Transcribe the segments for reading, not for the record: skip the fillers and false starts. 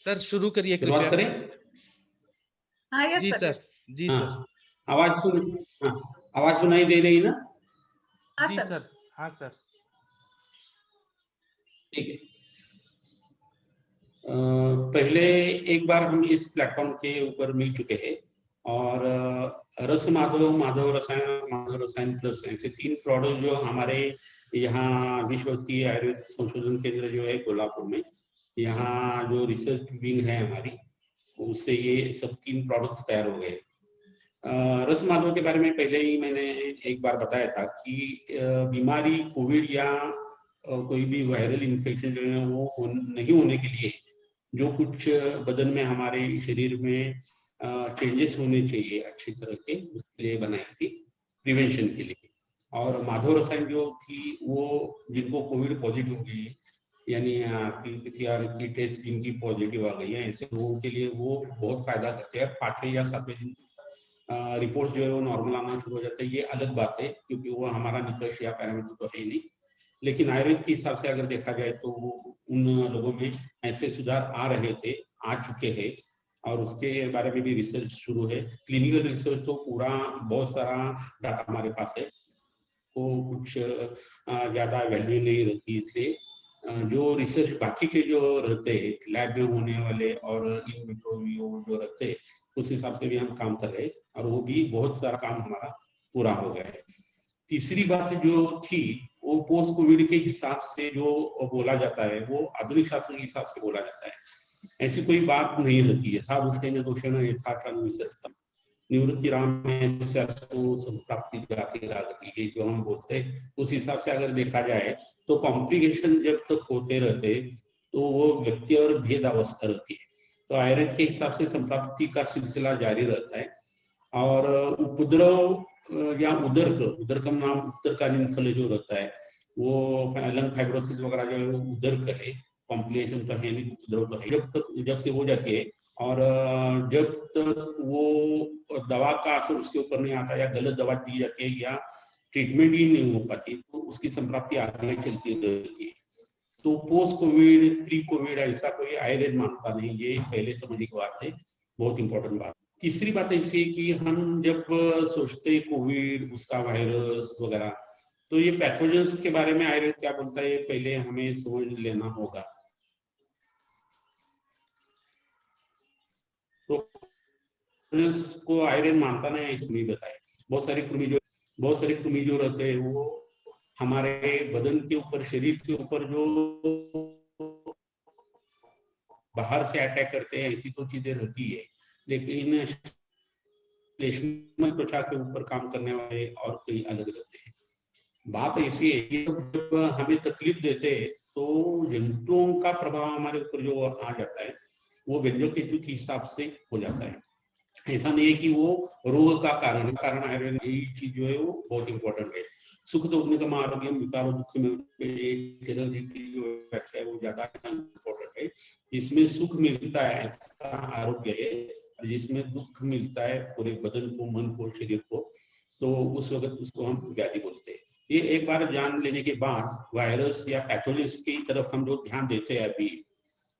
Sir शुरू करिए शुरुआत कृपया। करें। हाँ, यस जी सर। सर। जी हाँ, सर। आवाज सुन हाँ, आवाज सुनाई दे रही ना? हाँ जी सर। सर। हाँ सर। ठीक है। पहले एक बार हम इस प्लेटफॉर्म के ऊपर मिल चुके हैं और रस माधव, माधव रसायन प्लस ऐसे 3 प्रोडक्ट जो हमारे यहाँ विश्वविद्यालय आयुर्वेद संशोधन केंद्र जो है कोल्हापुर में, यहाँ जो रिसर्च विंग है हमारी, उससे ये सब 3 प्रोडक्ट्स तैयार हो गए। रस माधव के बारे में पहले ही मैंने एक बार बताया था कि बीमारी कोविड या कोई भी वायरल इन्फेक्शन जो है वो नहीं होने के लिए जो कुछ बदन में हमारे शरीर में चेंजेस होने चाहिए अच्छी तरह के, उसके लिए बनाई थी, प्रिवेंशन के लिए। और माधव रसायन जो थी वो जिनको कोविड पॉजिटिव हुई, यानी पीसीआर की टेस्ट जिनकी पॉजिटिव आ गई है, ऐसे लोगों के लिए वो बहुत फायदा करते हैं। 5वें या 7वें दिन रिपोर्ट जो है वो नॉर्मल आना शुरू हो जाता है। ये अलग बात है क्योंकि वो हमारा निकष या पैरामीटर तो है ही नहीं, लेकिन आयुर्वेद के हिसाब से अगर देखा जाए तो वो उन लोगों में ऐसे सुधार आ रहे थे, आ चुके हैं और उसके बारे में भी रिसर्च शुरू है। क्लिनिकल रिसर्च तो पूरा बहुत सारा डाटा हमारे पास है, वो कुछ ज्यादा वैल्यू नहीं रहती, इसलिए जो रिसर्च बाकी के जो रहते हैं लैब में होने वाले और इन विट्रो जो रहते हैं, उस हिसाब से भी हम काम कर रहे हैं और वो भी बहुत सारा काम हमारा पूरा हो गया है। तीसरी बात जो थी वो पोस्ट कोविड के हिसाब से जो बोला जाता है वो आधुनिक शास्त्र के हिसाब से बोला जाता है। ऐसी कोई बात नहीं रहती है। था दुष्टेन दोषेण यथाकाल विसर्जितम् निवृत्तिराम संप्राप्ति जाके रागति, ये जो हम बोलते हैं उस हिसाब से अगर देखा जाए तो कॉम्प्लिकेशन जब तक होते रहते तो वो व्यक्ति और भेद अवस्था रहती है। तो आयुर्वेद के हिसाब से संप्राप्ति का सिलसिला जारी रहता है और उपद्रव या उदरकम नाम उत्तरकालीन फल जो रहता है वो लंग फाइब्रोसिस वगैरह जो है वो उदरक है, कॉम्प्लिकेशन तो है नहीं, उपद्रव तो है। जब से हो जाती है और जब तक वो दवा का असर उसके ऊपर नहीं आता या गलत दवा दी जाती है या ट्रीटमेंट ही नहीं हो पाती तो उसकी संप्राप्ति आगे चलती रहती है। तो पोस्ट कोविड, प्री कोविड ऐसा कोई आयुर्वेद मानता नहीं, ये पहले समझने की बात है, बहुत इंपॉर्टेंट बात। तीसरी बात ऐसी कि हम जब सोचते कोविड, उसका वायरस वगैरह, तो ये पैथोजेंस के बारे में आयुर्वेद क्या बोलता है, ये पहले हमें समझ लेना होगा। तो को आयुर्वेद मानता नहीं, ऐसे नहीं बताए। बहुत सारे कृमि जो रहते हैं वो हमारे बदन के ऊपर, शरीर के ऊपर जो बाहर से अटैक करते हैं ऐसी तो चीजें रहती है, लेकिन श्लेष्मल त्वचा के ऊपर काम करने वाले और कई अलग रहते हैं। बात ऐसी है कि जब हमें तकलीफ देते हैं तो जंतुओं का प्रभाव हमारे ऊपर जो आ जाता है वो व्यंजक केतु के हिसाब से हो जाता है। ऐसा नहीं है कि वो रोग का कारण आयुर्वेद में यही चीज जो है वो बहुत इंपॉर्टेंट है। सुख तो निगम आरोग्य विकारो दुख में की जो व्याख्या है वो ज्यादा इंपॉर्टेंट है। जिसमें सुख मिलता है ऐसा आरोग्य है, जिसमें दुख मिलता है पूरे बदन को, मन को, शरीर को, तो उस वक्त उसको हम व्याधि बोलते हैं। ये एक बार जान लेने के बाद वायरस या पैथोजेंस की तरफ हम जो ध्यान देते हैं अभी,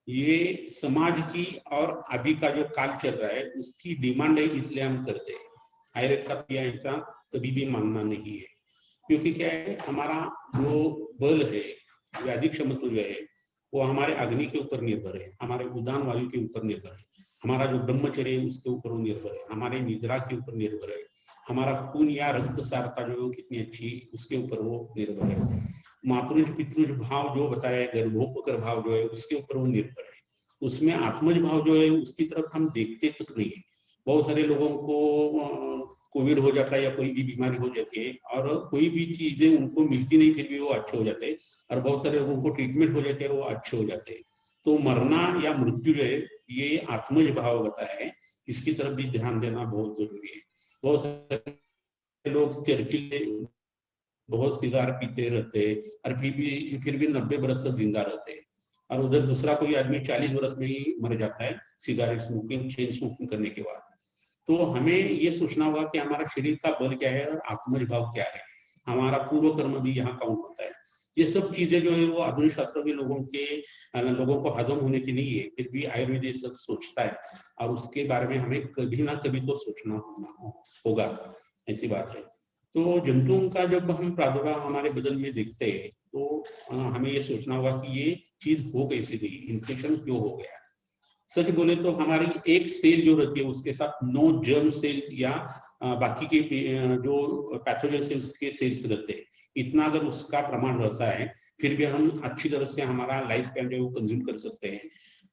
ये समाज की और अभी का जो काल चल रहा है उसकी डिमांड है, इसलिए हम करते हैं। आयुर्वेद का तो ऐसा कभी भी मानना नहीं है, क्योंकि क्या है, हमारा जो बल है, व्याधिक क्षमता जो है वो हमारे अग्नि के ऊपर निर्भर है, हमारे उदान वायु के ऊपर निर्भर है, हमारा जो ब्रह्मचर्य है उसके ऊपर वो निर्भर है, हमारे निद्रा के ऊपर निर्भर है, हमारा खून या रक्त सारता जो है कितनी अच्छी उसके ऊपर वो निर्भर है, मातृज पितृज भाव जो बताया, गर्भोपकर भाव जो है उसके ऊपर वो निर्भर है। उसमें आत्मज भाव जो है उसकी तरफ हम देखते तक नहीं है। बहुत सारे लोगों को कोविड हो जाता है या कोई भी बीमारी हो जाती है और कोई भी चीजें उनको मिलती नहीं, फिर भी वो अच्छे हो जाते हैं, और बहुत सारे लोगों को ट्रीटमेंट हो जाती है और वो अच्छे हो जाते हैं। तो मरना या मृत्यु जो है ये आत्मज भाव बताया है, इसकी तरफ भी ध्यान देना बहुत जरूरी है। बहुत सारे लोग चर्चिले बहुत सिगार पीते रहते हैं और फिर भी 90 बरस तक जिंदा रहते हैं, और उधर दूसरा कोई आदमी 40 बरस में ही मर जाता है सिगारेट स्मोकिंग, चेन स्मोकिंग करने के बाद। तो हमें ये सोचना होगा कि हमारा शरीर का बल क्या है और आत्मज भाव क्या है, हमारा पूर्व कर्म भी यहाँ काउंट होता है। ये सब चीजें जो है वो आधुनिक शास्त्र के लोगों को हजम होने की नहीं है, फिर भी आयुर्वेद ये सब सोचता है और उसके बारे में हमें कभी ना कभी तो सोचना होगा, ऐसी बात है। तो जंतुओं का जब हम प्रादुर्भाव हमारे बदन में देखते हैं तो हमें ये सोचना होगा कि ये चीज हो कैसे गई, इन्फेक्शन क्यों हो गया। सच बोले तो हमारी एक सेल जो रहती है उसके साथ 9 जर्म सेल या बाकी के जो पैथोजन सेल्स के सेल्स रहते हैं, इतना अगर उसका प्रमाण रहता है फिर भी हम अच्छी तरह से हमारा लाइफ स्पैन जो कंज्यूम कर सकते हैं।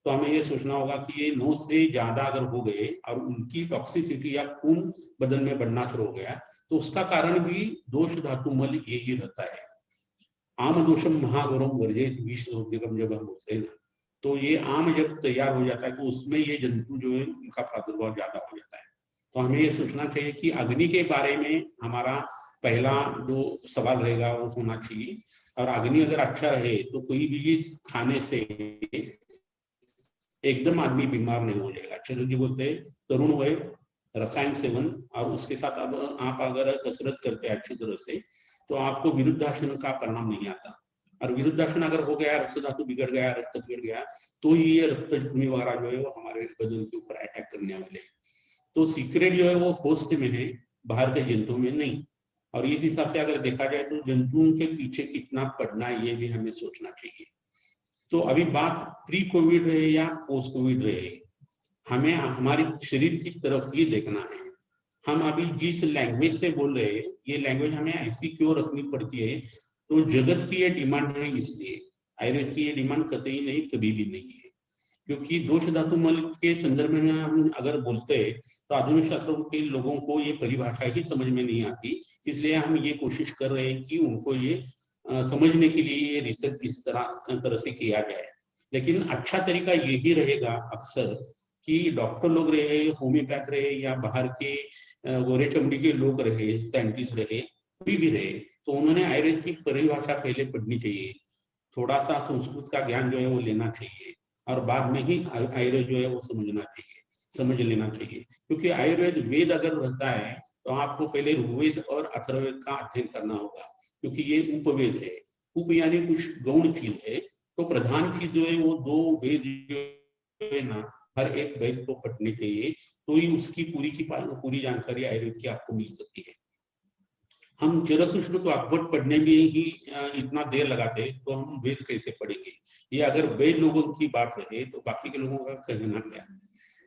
तो हमें ये सोचना होगा कि ये 9 से ज्यादा अगर हो गए और उनकी टॉक्सिसिटी या खून बदन में बढ़ना शुरू हो गया तो उसका कारण भी दोष धातु मल यही रहता है। आम दोषम महागौरम वर्जित विष जब हम बोलते हैं ना, तो ये आम जब तैयार हो जाता है तो उसमें ये जंतु जो है उनका प्रादुर्भाव ज्यादा हो जाता है। तो हमें ये सोचना चाहिए कि अग्नि के बारे में हमारा पहला जो सवाल रहेगा वो होना चाहिए, और अग्नि अगर अच्छा रहे तो कोई भी चीज खाने से एकदम आदमी बीमार नहीं हो जाएगा। चलो जी बोलते हैं तरुण वय रसायन सेवन, और उसके साथ अब आप अगर कसरत करते हैं अच्छी तरह से तो आपको विरुद्धासन का परिणाम नहीं आता, और विरुद्धासन अगर हो गया, रक्त धातु बिगड़ गया, रक्त बिगड़ गया, तो ये रक्त कृमि वगैरह जो है वो हमारे बदन के ऊपर अटैक करने वाले हैं। तो सीक्रेट जो है वो होस्ट में है, बाहर के जंतुओं में नहीं। और इस हिसाब से अगर देखा जाए तो जंतुओं के पीछे कितना पड़ना है ये भी हमें सोचना चाहिए। तो अभी बात प्री कोविड रहे या पोस्ट कोविड रहे, हमें हमारे शरीर की तरफ ये देखना है। हम अभी जिस लैंग्वेज से बोल रहे हैं ये लैंग्वेज हमें ऐसी क्यों रखनी पड़ती है, तो जगत की ये डिमांड है, इसलिए आयुर्वेद की ये डिमांड कतई नहीं, कभी भी नहीं है। क्योंकि दोष धातु मल के संदर्भ में हम अगर बोलते हैं तो आधुनिक शास्त्रों के लोगों को ये परिभाषा ही समझ में नहीं आती, इसलिए हम ये कोशिश कर रहे हैं कि उनको ये समझने के लिए ये रिसर्च इस तरह से किया जाए। लेकिन अच्छा तरीका यही रहेगा अक्सर कि डॉक्टर लोग रहे, होम्योपैथ रहे या बाहर के गोरे चमड़ी के लोग रहे, साइंटिस्ट रहे, कोई भी रहे, तो उन्होंने आयुर्वेद की परिभाषा पहले पढ़नी चाहिए, थोड़ा सा संस्कृत का ज्ञान जो है वो लेना चाहिए, और बाद में ही आयुर्वेद जो है वो समझ लेना चाहिए। क्योंकि आयुर्वेद वेद अगर रहता है तो आपको पहले ऋग्वेद और अथर्ववेद का अध्ययन करना होगा, क्योंकि ये उपवेद है। उप यानी कुछ गौण चीज है, तो प्रधान चीज जो है वो 2 वेद जो है ना, हर एक वेद को पढ़ने चाहिए, तो ही उसकी पूरी जानकारी आयुर्वेद की आपको मिल सकती है। हम चरक सूत्र को अकबट पढ़ने में ही इतना देर लगाते तो हम वेद कैसे पढ़ेंगे। ये अगर वेद लोगों की बात रहे तो बाकी के लोगों का कहना क्या।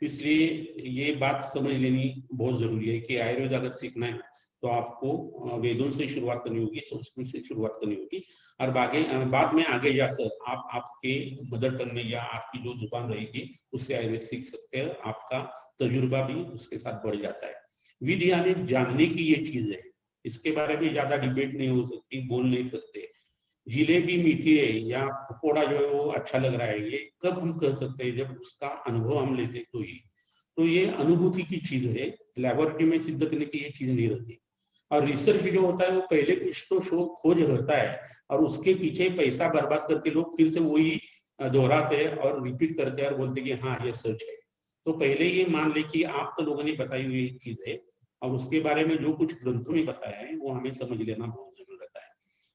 इसलिए ये बात समझ लेनी बहुत जरूरी है कि आयुर्वेद अगर सीखना है तो आपको वेदों से शुरुआत करनी होगी, संस्कृत से शुरुआत करनी होगी, और बाद में आगे जाकर आप आपके मदर टंग में या आपकी जो जुबान रहेगी उससे आयुर्वेद सीख सकते हैं। आपका तजुर्बा भी उसके साथ बढ़ जाता है। विधि यानी जानने की ये चीज है, इसके बारे में ज्यादा डिबेट नहीं हो सकती, बोल नहीं सकते। जिलेबी मीठी है या पकौड़ा जो है वो अच्छा लग रहा है, ये कब हम कर सकते हैं, जब उसका अनुभव हम लेते तो ही। तो ये अनुभूति की चीज है, लैबोरेटरी में सिद्ध करने की ये चीज नहीं रहती। और रिसर्च जो होता है वो पहले कुछ तो खोज रहता है और उसके पीछे पैसा बर्बाद करके लोग फिर से वही दोहराते हैं और रिपीट करते हैं और बोलते हैं कि हाँ ये सच है। तो पहले ये मान ले कि आप तो लोगों ने बताई हुई चीज है, और उसके बारे में जो कुछ ग्रंथों में बताया है वो हमें समझ लेना बहुत जरूरी रहता है।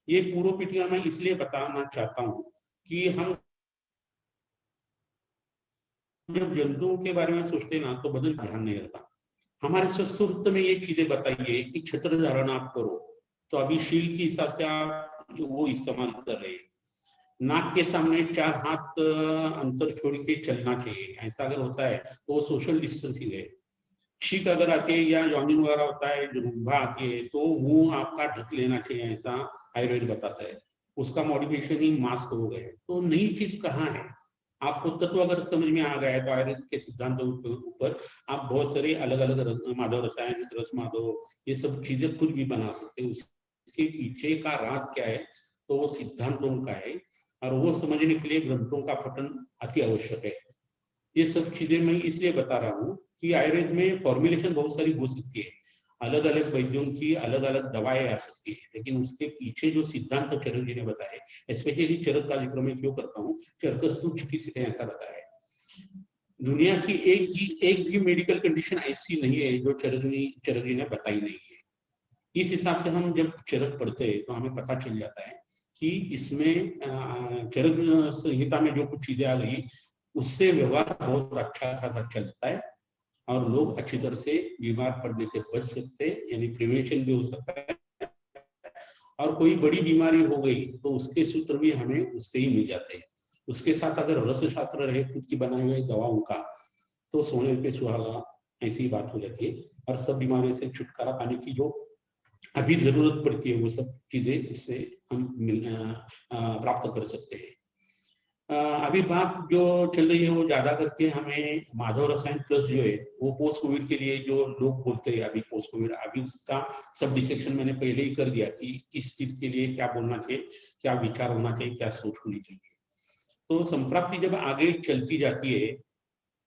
ये पूर्व पीठिका मैं इसलिए बताना चाहता हूँ कि हम जब जंतुओं के बारे में सोचते ना तो बदन ध्यान नहीं रहता। हमारे स्वस्थ में ये चीजें बताइए कि छत्र धारण आप करो, तो अभी शील के हिसाब से आप वो इस्तेमाल कर रहे हैं। नाक के सामने 4 हाथ अंतर छोड़ के चलना चाहिए, ऐसा अगर होता है तो वो सोशल डिस्टेंसिंग है। छींक अगर आती है या यौनिन वगैरह होता है, जुम्बा आती है, तो मुंह आपका ढक लेना चाहिए, ऐसा आयुर्वेद बताता है। उसका मॉडिफिकेशन ही मास्क हो गए। तो नई चीज कहाँ है, आपको तत्व अगर समझ में आ गया है तो आयुर्वेद के सिद्धांतों के ऊपर आप बहुत सारे अलग अलग माधव रसायन, रस माधव, ये सब चीजें खुद भी बना सकते हो। उसके पीछे का राज क्या है, तो वो सिद्धांतों का है, और वो समझने के लिए ग्रंथों का पठन अति आवश्यक है। ये सब चीजें मैं इसलिए बता रहा हूँ कि आयुर्वेद में फॉर्मुलेशन बहुत सारी हो सकती है, अलग अलग वैद्यों की अलग अलग दवाएं आ सकती है, लेकिन उसके पीछे जो सिद्धांत चरक जी ने बताए, स्पेशली चरक का जिक्र मैं क्यों करता हूँ, चरकस्तु चिकित्सक ने ऐसा बताया है। दुनिया की एक भी मेडिकल कंडीशन ऐसी नहीं है जो चरक जी ने बताई नहीं है। इस हिसाब से हम जब चरक पढ़ते हैं तो हमें पता चल जाता है कि इसमें चरक संहिता में जो कुछ चीजें आ गई उससे व्यवहार बहुत अच्छा खासा चलता है और लोग अच्छी तरह से बीमार पड़ने से बच सकते हैं, यानी प्रिवेंशन भी हो सकता है। और कोई बड़ी बीमारी हो गई तो उसके सूत्र भी हमें उससे ही मिल जाते हैं। उसके साथ अगर रस शास्त्र रहे खुद की बनाई हुई दवाओं का तो सोने पे सुहागा ऐसी बात हो जाती है और सब बीमारियों से छुटकारा पाने की जो अभी जरूरत पड़ती है वो सब चीजें इससे हम प्राप्त कर सकते हैं। अभी बात जो चल रही है वो ज्यादा करके हमें माधव रसायन प्लस जो है वो पोस्ट कोविड के लिए जो लोग बोलते हैं अभी पोस्ट कोविड, अभी उसका सब डिसेक्शन मैंने पहले ही कर दिया कि किस चीज के लिए क्या बोलना चाहिए, क्या विचार होना चाहिए, क्या सोच होनी चाहिए। तो संप्राप्ति जब आगे चलती जाती है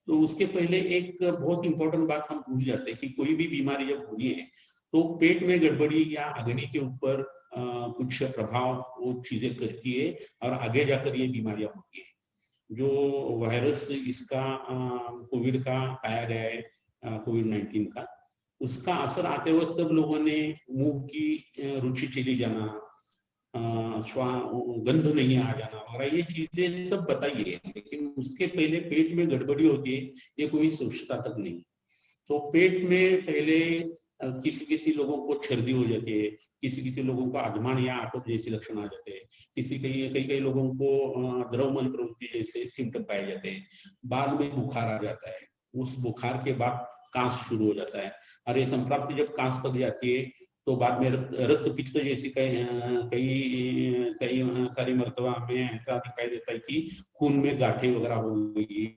तो उसके पहले एक बहुत इंपॉर्टेंट बात हम भूल जाते हैं कि कोई भी बीमारी जब होनी है तो पेट में गड़बड़ी या अग्नि के ऊपर कुछ प्रभाव वो चीजें करती है और आगे जाकर ये बीमारियां होती है। जो वायरस इसका कोविड का पाया गया है, कोविड-19 का, उसका असर आते हुए सब लोगों ने मुंह की रुचि चली जाना, गंध नहीं आ जाना वगैरह ये चीजें सब बताइए, लेकिन उसके पहले पेट में गड़बड़ी होती है ये कोई सोचता तक नहीं। तो पेट में पहले किसी किसी लोगों को छर्दी हो जाती है, किसी किसी लोगों को आधमान या आटोप जैसे लक्षण आ जाते हैं, किसी कई कई कई लोगों को द्रवमल प्रवृत्ति जैसे सिम्टम पाए जाते हैं। बाद में बुखार आ जाता है, उस बुखार के बाद कांस शुरू हो जाता है और ये संप्राप्ति जब कांस तक जाती है तो बाद में रक्त पित्त जैसी कई सारी मर्तबा में ऐसा दिखाई देता है कि खून में गांठें वगैरह हो गई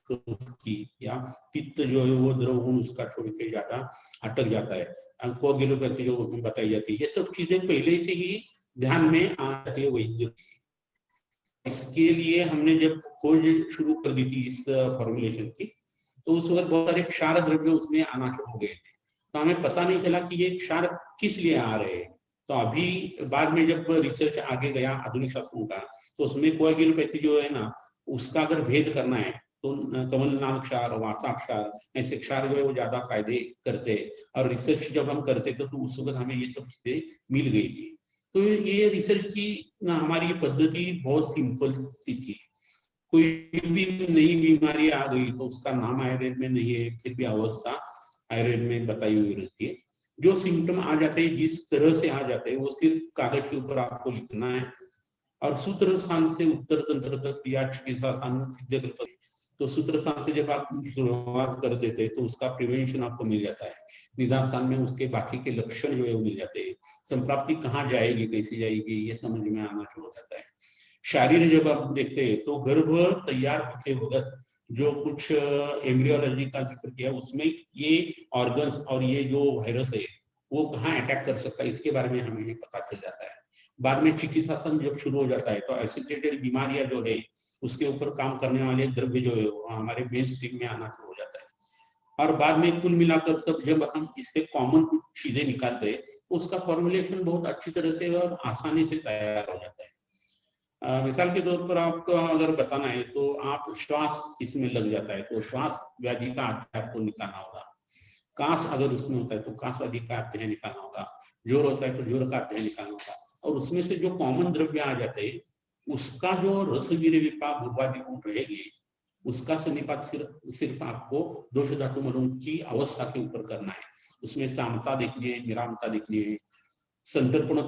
की या पित्त जो है वो द्रवगुण उसका छोड़ के ज्यादा अटक जाता है, कोगुलोपैथी जो बताई जाती है, ये सब चीजें पहले से ही ध्यान में आ जाती है वैद्य। इसके लिए हमने जब खोज शुरू कर दी थी इस फॉर्मुलेशन की तो उस वक्त बहुत सारे क्षार द्रव्य उसमें आना शुरू हो गए थे, तो हमें पता नहीं चला कि ये क्षार किस लिए आ रहे हैं। तो अभी बाद में जब रिसर्च आगे गया आधुनिक शास्त्रों का तो उसमें कोगुलोपैथी जो है ना उसका अगर भेद करना है तो कमलनाल क्षार, वासा क्षार, ऐसे क्षार जो है वो ज्यादा फायदे करते हैं और रिसर्च जब हम करते थे तो उस वक्त हमें ये सब चीजें मिल गई थी। तो ये रिसर्च की हमारी पद्धति बहुत सिंपल सी थी, कोई भी नई बीमारी आ गई तो उसका नाम आयुर्वेद में नहीं है, फिर भी अवस्था आयुर्वेद में बताई हुई रहती है। जो सिम्टम आ जाते हैं जिस तरह से आ जाते हैं वो सिर्फ कागज के ऊपर आपको लिखना है और सूत्र स्थान से उत्तर तंत्र तक या चिकित्सा स्थान सिद्ध करते हैं। तो सूत्र स्थान से जब आप शुरुआत कर देते हैं तो उसका प्रिवेंशन आपको मिल जाता है, निदान स्थान में उसके बाकी के लक्षण जो है वो मिल जाते हैं, संप्राप्ति कहाँ जाएगी कैसे जाएगी ये समझ में आना शुरू हो जाता है। शारीर जब आप देखते हैं तो गर्भ तैयार होते वक्त जो कुछ एम्ब्रियोलॉजी का जिक्र किया उसमें ये ऑर्गन्स और ये जो वायरस है वो कहाँ अटैक कर सकता है इसके बारे में हमें पता चल जाता है। बाद में चिकित्सा जब शुरू हो जाता है तो एसोसिएटेड बीमारियां जो है उसके ऊपर काम करने वाले द्रव्य जो है वो हमारे मेन स्ट्रीम में आना शुरू हो जाता है और बाद में कुल मिलाकर सब जब हम इससे कॉमन कुछ चीजें निकालते हैं तो उसका फॉर्मुलेशन बहुत अच्छी तरह से और आसानी से तैयार हो जाता है। मिसाल के तौर पर आपको अगर बताना है तो आप श्वास इसमें लग जाता है तो श्वास व्याधि का अध्ययन आपको निकालना होगा, कांस अगर उसमें होता है तो कांस व्याधि का अध्ययन निकालना होगा, जोर होता है तो जोर का अध्ययन निकालना होगा और उसमें से जो कॉमन द्रव्य आ जाते हैं उसका जो रसवीर्य विपाक भूर्वादि गुण रहेगी उसका सन्निपात सिर्फ आपको दोष धातु मलों की अवस्था के ऊपर करना है। उसमें सामता देखनी है, निरामता देखनी है, संतर्पण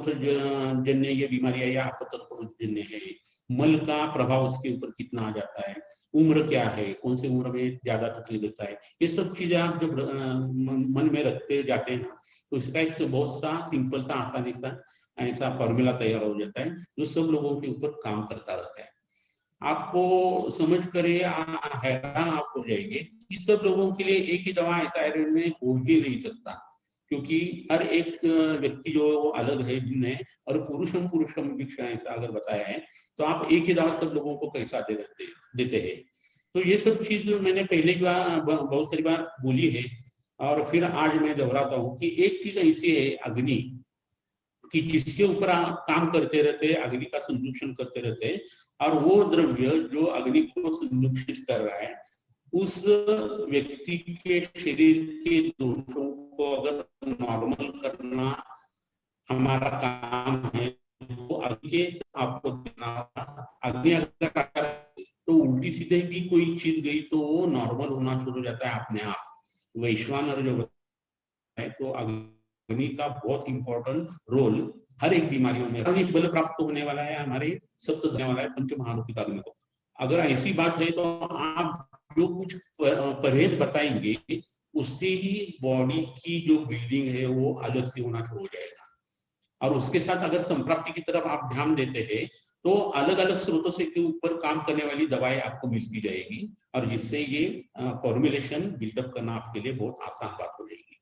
जन्य ये बीमारियां या अपतर्पण जन्य है, मल का प्रभाव उसके ऊपर कितना आ जाता है, उम्र क्या है, कौन सी उम्र में ज्यादा तकलीफ होता है, ये सब चीजें आप जब मन में रखते जाते हैं ना तो इसका एक बहुत सा सिंपल सा आसानी सा ऐसा फॉर्मूला तैयार हो जाता है जो सब लोगों के ऊपर काम करता रहता है। आपको समझ कर हैरान आप हो जाएंगे कि सब लोगों के लिए एक ही दवा ऐसा आयुर्वेद में हो ही नहीं सकता, क्योंकि हर एक व्यक्ति जो वो अलग है, भिन्न है और पुरुषम भिक्षा ऐसा अगर बताया है तो आप एक ही दवा सब लोगों को कैसा देते हैं। तो ये सब चीज मैंने पहले भी बहुत सारी बार बोली है और फिर आज मैं दोहराता हूँ कि एक चीज ऐसी है अग्नि कि जिसके ऊपर आप काम करते रहते, अग्नि का संरक्षण करते रहते और वो द्रव्य जो अग्नि को संरक्षित कर रहा है उस व्यक्ति के शरीर के दोषों को अगर नॉर्मल करना हमारा काम है तो आगे आपको आगे अगर तो उल्टी सीधे भी कोई चीज गई तो वो नॉर्मल होना शुरू हो जाता है अपने आप। वैश्वानर जो है तो अग्नि का बहुत इंपॉर्टेंट रोल हर एक बीमारियों में बल प्राप्त होने वाला है, हमारे सप्त देने वाला है पंच महाभूति का अग्नि को। अगर ऐसी बात है तो आप जो कुछ परहेज बताएंगे उससे ही बॉडी की जो बिल्डिंग है वो अलग से होना शुरू हो जाएगा। और उसके साथ अगर संप्राप्ति की तरफ आप ध्यान देते हैं तो अलग अलग स्रोतों से के ऊपर काम करने वाली दवाएं आपको मिलती जाएगी और जिससे ये फॉर्मुलेशन बिल्डअप करना आपके लिए बहुत आसान बात हो जाएगी।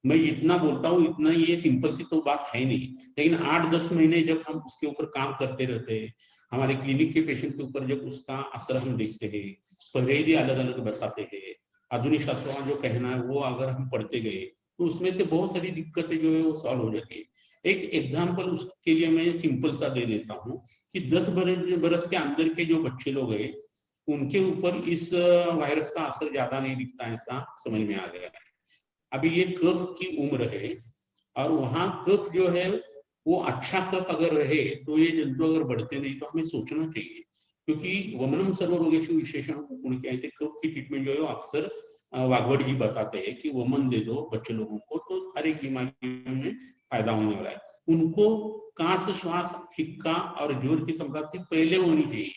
मैं इतना बोलता हूँ, इतना ये सिंपल सी तो बात है नहीं, लेकिन 8-10 महीने जब हम उसके ऊपर काम करते रहते हैं, हमारे क्लिनिक के पेशेंट के ऊपर जब उसका असर हम देखते हैं, परहेज अलग अलग बताते हैं, आधुनिक शास्त्रों जो कहना है वो अगर हम पढ़ते गए तो उसमें से बहुत सारी दिक्कतें जो है वो सॉल्व हो जाती है। एक एग्जाम्पल उसके लिए मैं सिंपल सा दे देता हूँ कि 10 बरस के अंदर के जो बच्चे लोग हैं उनके ऊपर इस वायरस का असर ज्यादा नहीं दिखता, ऐसा समझ में आ गया है। अभी ये कफ की उम्र है और वहां कफ जो है वो अच्छा कफ अगर रहे तो ये जंतु अगर बढ़ते नहीं तो हमें सोचना चाहिए, क्योंकि वमनम सर्वरोगेषु विशेषण उनके ऐसे कफ की ट्रीटमेंट जो है अक्सर वाघवट जी बताते हैं कि वमन दे दो बच्चे लोगों को तो हर एक बीमारी में फायदा होने वाला है। उनको कांस श्वास हिक्का और जोर की संप्राप्ति पहले होनी चाहिए,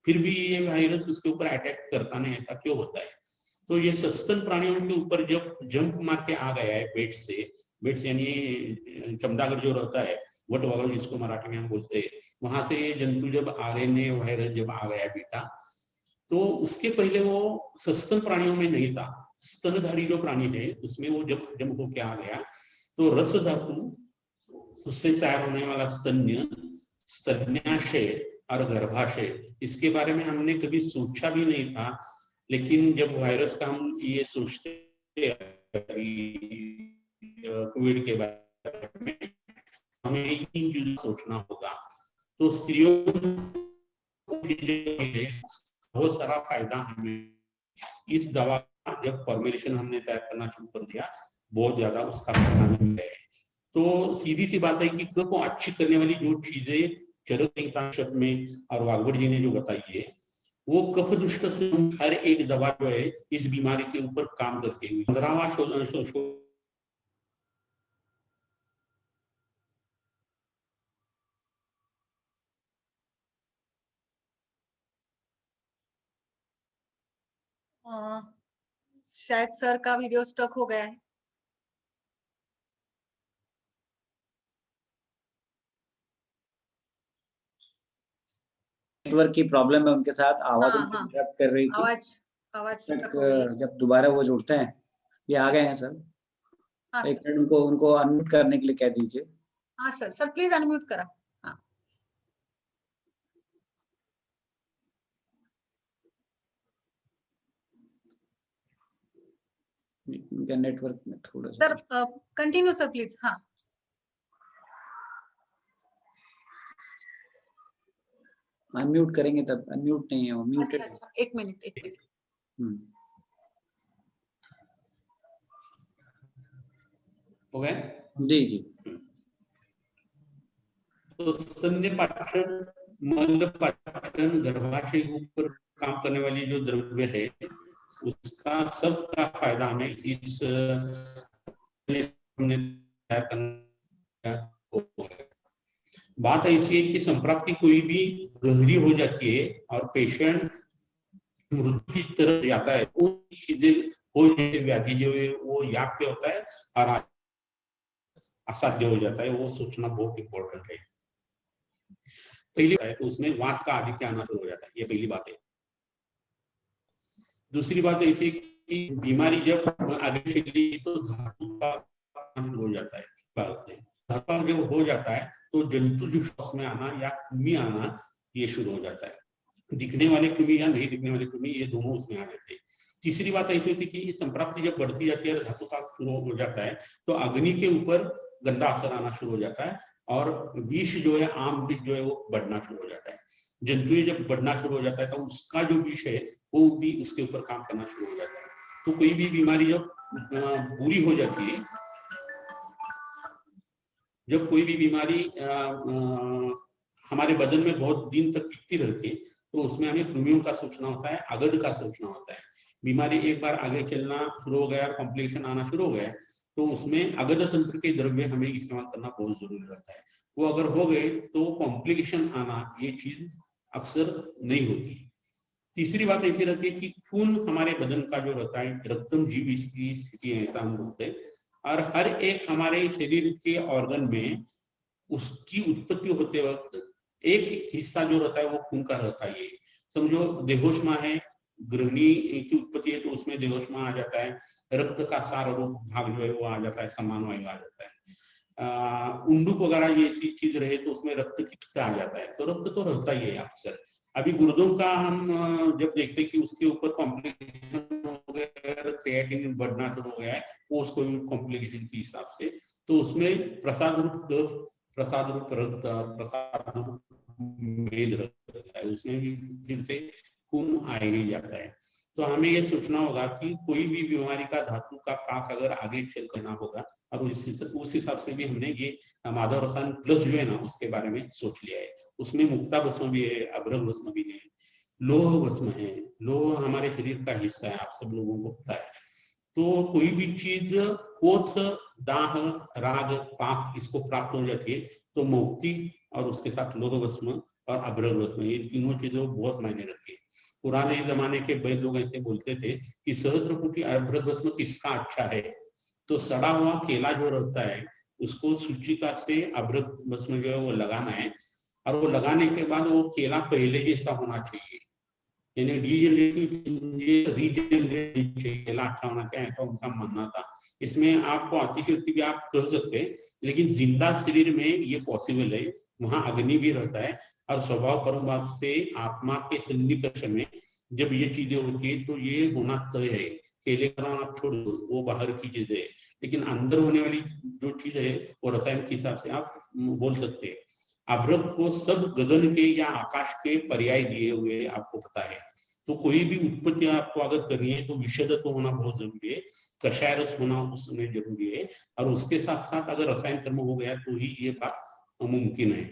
फिर भी ये वायरस उसके ऊपर अटैक करता नहीं, ऐसा क्यों होता है? तो ये सस्तन प्राणियों के ऊपर जब जंप मार के आ गया है बेट से यानी चमड़ागढ़ जो रहता है वट वगल जिसको मराठी में हम बोलते हैं, वहां से ये जंतु जब आरएनए वायरस जब आ गया बेटा, तो उसके पहले वो सस्तन प्राणियों में नहीं था। स्तनधारी जो प्राणी है उसमें वो जब जंप होके आ गया तो रस धातु उससे तैयार होने वाला स्तन्य, स्तन्याशय और गर्भाशय, इसके बारे में हमने कभी सोचा भी नहीं था। लेकिन जब वायरस का हम ये सोचते कोविड के बारे में, हमें इन चीजों सोचना होगा। तो स्त्रियों को बहुत सारा फायदा हमें इस दवा जब फॉर्मुलेशन हमने तैयार करना शुरू कर दिया, बहुत ज्यादा उसका फायदा मिल है। तो सीधी सी बात है कि कफ को अच्छी करने वाली जो चीजें चरक संहिता में और वाघवट जी ने जो बताई है वो कफ दुष्ट से हर एक दवा जो है इस बीमारी के ऊपर काम करती है। 15वां शोधन शायद सर का वीडियो स्टक हो गया है। नेटवर्क की प्रॉब्लम है उनके साथ, आवाज हाँ, इंटरप्ट कर रही थी। आवाज स्टक हो गई। जब दोबारा वो जुड़ते हैं, ये आ गए हैं सर। हाँ एक मिनट उनको अनम्यूट करने के लिए कह दीजिए। हाँ सर प्लीज अनम्यूट करा। हाँ उनका नेटवर्क में थोड़ा सर कंटिन्यू सर प्लीज। हाँ अनम्यूट करेंगे तब, अनम्यूट नहीं है वो, म्यूटेड। अच्छा एक मिनट। हो गए? जी जी। तो स्तन्य पाचन, मल पाचन, गर्भाशय के ऊपर काम करने वाली जो द्रव्य है उसका सबका फायदा हमें इस बात ऐसी है कि संप्राप्ति कोई भी गहरी हो जाती है और पेशेंट मृत्यु की तरफ जाता है, वो चीजें हो जाती, व्याधि जो है वो याद पे होता है और असाध्य हो जाता है, वो सोचना बहुत इंपॉर्टेंट है। पहली है तो उसमें वात का आधिक्य आना शुरू हो जाता है, ये पहली बात है। दूसरी बात ऐसी कि बीमारी जब आगे चली तो धातु का हो जाता है, धातु जब हो जाता है तो जंतु जो श्वास में आना या कृमि आना ये शुरू हो जाता है। दिखने वाले कृमि या नहीं दिखने वाले कृमि ये दोनों उसमें आ जाते हैं। तीसरी बात ऐसी होती है कि संप्राप्ति जब बढ़ती जाती है धातु का शुरू हो जाता है तो अग्नि के ऊपर गंदा असर आना शुरू हो जाता है और विष जो है, आम विष जो है वो बढ़ना शुरू हो जाता है। जंतु जब बढ़ना शुरू हो जाता है तो उसका जो विष है वो भी उसके ऊपर काम करना शुरू हो जाता है। तो कोई भी बीमारी जब बुरी हो जाती है जब कोई भी बीमारी हमारे बदन में बहुत दिन तक टिकती रहती है तो उसमें हमें कृमियों का सोचना होता है, अगध का सोचना होता है। बीमारी एक बार आगे चलना शुरू हो गया, कॉम्प्लिकेशन आना शुरू हो गया, तो उसमें अगध तंत्र के द्रव्य हमें इस्तेमाल करना बहुत जरूरी रहता है। वो अगर हो गए तो कॉम्प्लिकेशन आना ये चीज अक्सर नहीं होती। तीसरी बात ऐसी रहती है कि खून हमारे बदन का जो रहता है, रक्तम जीव इसकी स्थिति है, ऐसा हम बोलते हैं। और हर एक हमारे शरीर के ऑर्गन में उसकी उत्पत्ति होते वक्त एक हिस्सा जो रहता है वो खून का रहता है। समझो देहोष्मा है, गृहिणी की उत्पत्ति है तो उसमें देहोष्मा आ जाता है, रक्त का सार रूप भाग जो है वो आ जाता है, समान वायु आ जाता है। उंडुक वगैरह ये ऐसी चीज रहे तो उसमें रक्त कितना आ जाता है, तो रक्त तो रहता ही है अक्सर। अभी गुर्दों का हम जब देखते हैं कि उसके ऊपर कॉम्प्लिकेशन हो गया, क्रिएटिनिन बढ़ना शुरू हो गया है, वो उसको कॉम्प्लिकेशन के हिसाब से, तो उसमें प्रसाद रूप कफ, प्रसाद रूप रक्त, प्रसाद रूप मेद रहता है, उसमें भी फिर से खून आ ही जाता है। तो हमें ये सोचना होगा कि कोई भी बीमारी का धातु का पाक अगर आगे चल करना होगा, और उस हिसाब से भी हमने ये माधव रसायन प्लस जो है ना उसके बारे में सोच लिया है। उसमें मुक्ता भस्म भी है, अभ्रक भस्म भी है, लोह भस्म है। लोह हमारे शरीर का हिस्सा है, आप सब लोगों को पता है। तो कोई भी चीज कोथ, दाह, राग, पाक इसको प्राप्त हो जाती है तो मुक्ति और उसके साथ लोह भस्म और अभ्रक भस्म, ये तीनों चीजों बहुत मायने रखती है। पुराने जमाने के वैद्य लोग ऐसे बोलते थे कि सहस्त्रकुटी अभ्रक भस्म किसका अच्छा है, तो सड़ा हुआ केला जो रहता है उसको सूचिका से अभ्रक भस्म जो है वो लगाना है, और वो लगाने के बाद वो केला पहले जैसा होना चाहिए, यानी रीजनरेटिव चाहिए, केला अच्छा होना चाहिए, ऐसा उनका मानना था। इसमें आपको अतिशयोक्ति भी आप कह सकते हैं, लेकिन जिंदा शरीर में ये पॉसिबल है, वहां अग्नि भी रहता है, और स्वभाव परमवाद से आत्मा के सन्निकर्ष में जब ये चीजें होती है तो ये होना तय है। केले का आप छोड़ दो, वो बाहर की चीज है, लेकिन अंदर होने वाली जो चीज है वो रसायन के हिसाब से आप बोल सकते हैं। अभ्रक को सब गगन के या आकाश के पर्याय दिए हुए आपको पता है। तो कोई भी उत्पत्ति आपको अगर करनी है तो विशद तो होना बहुत जरूरी है, कषाय रस होना उसमें जरूरी है, और उसके साथ साथ अगर रसायन कर्म हो गया तो ही ये बात मुमकिन है।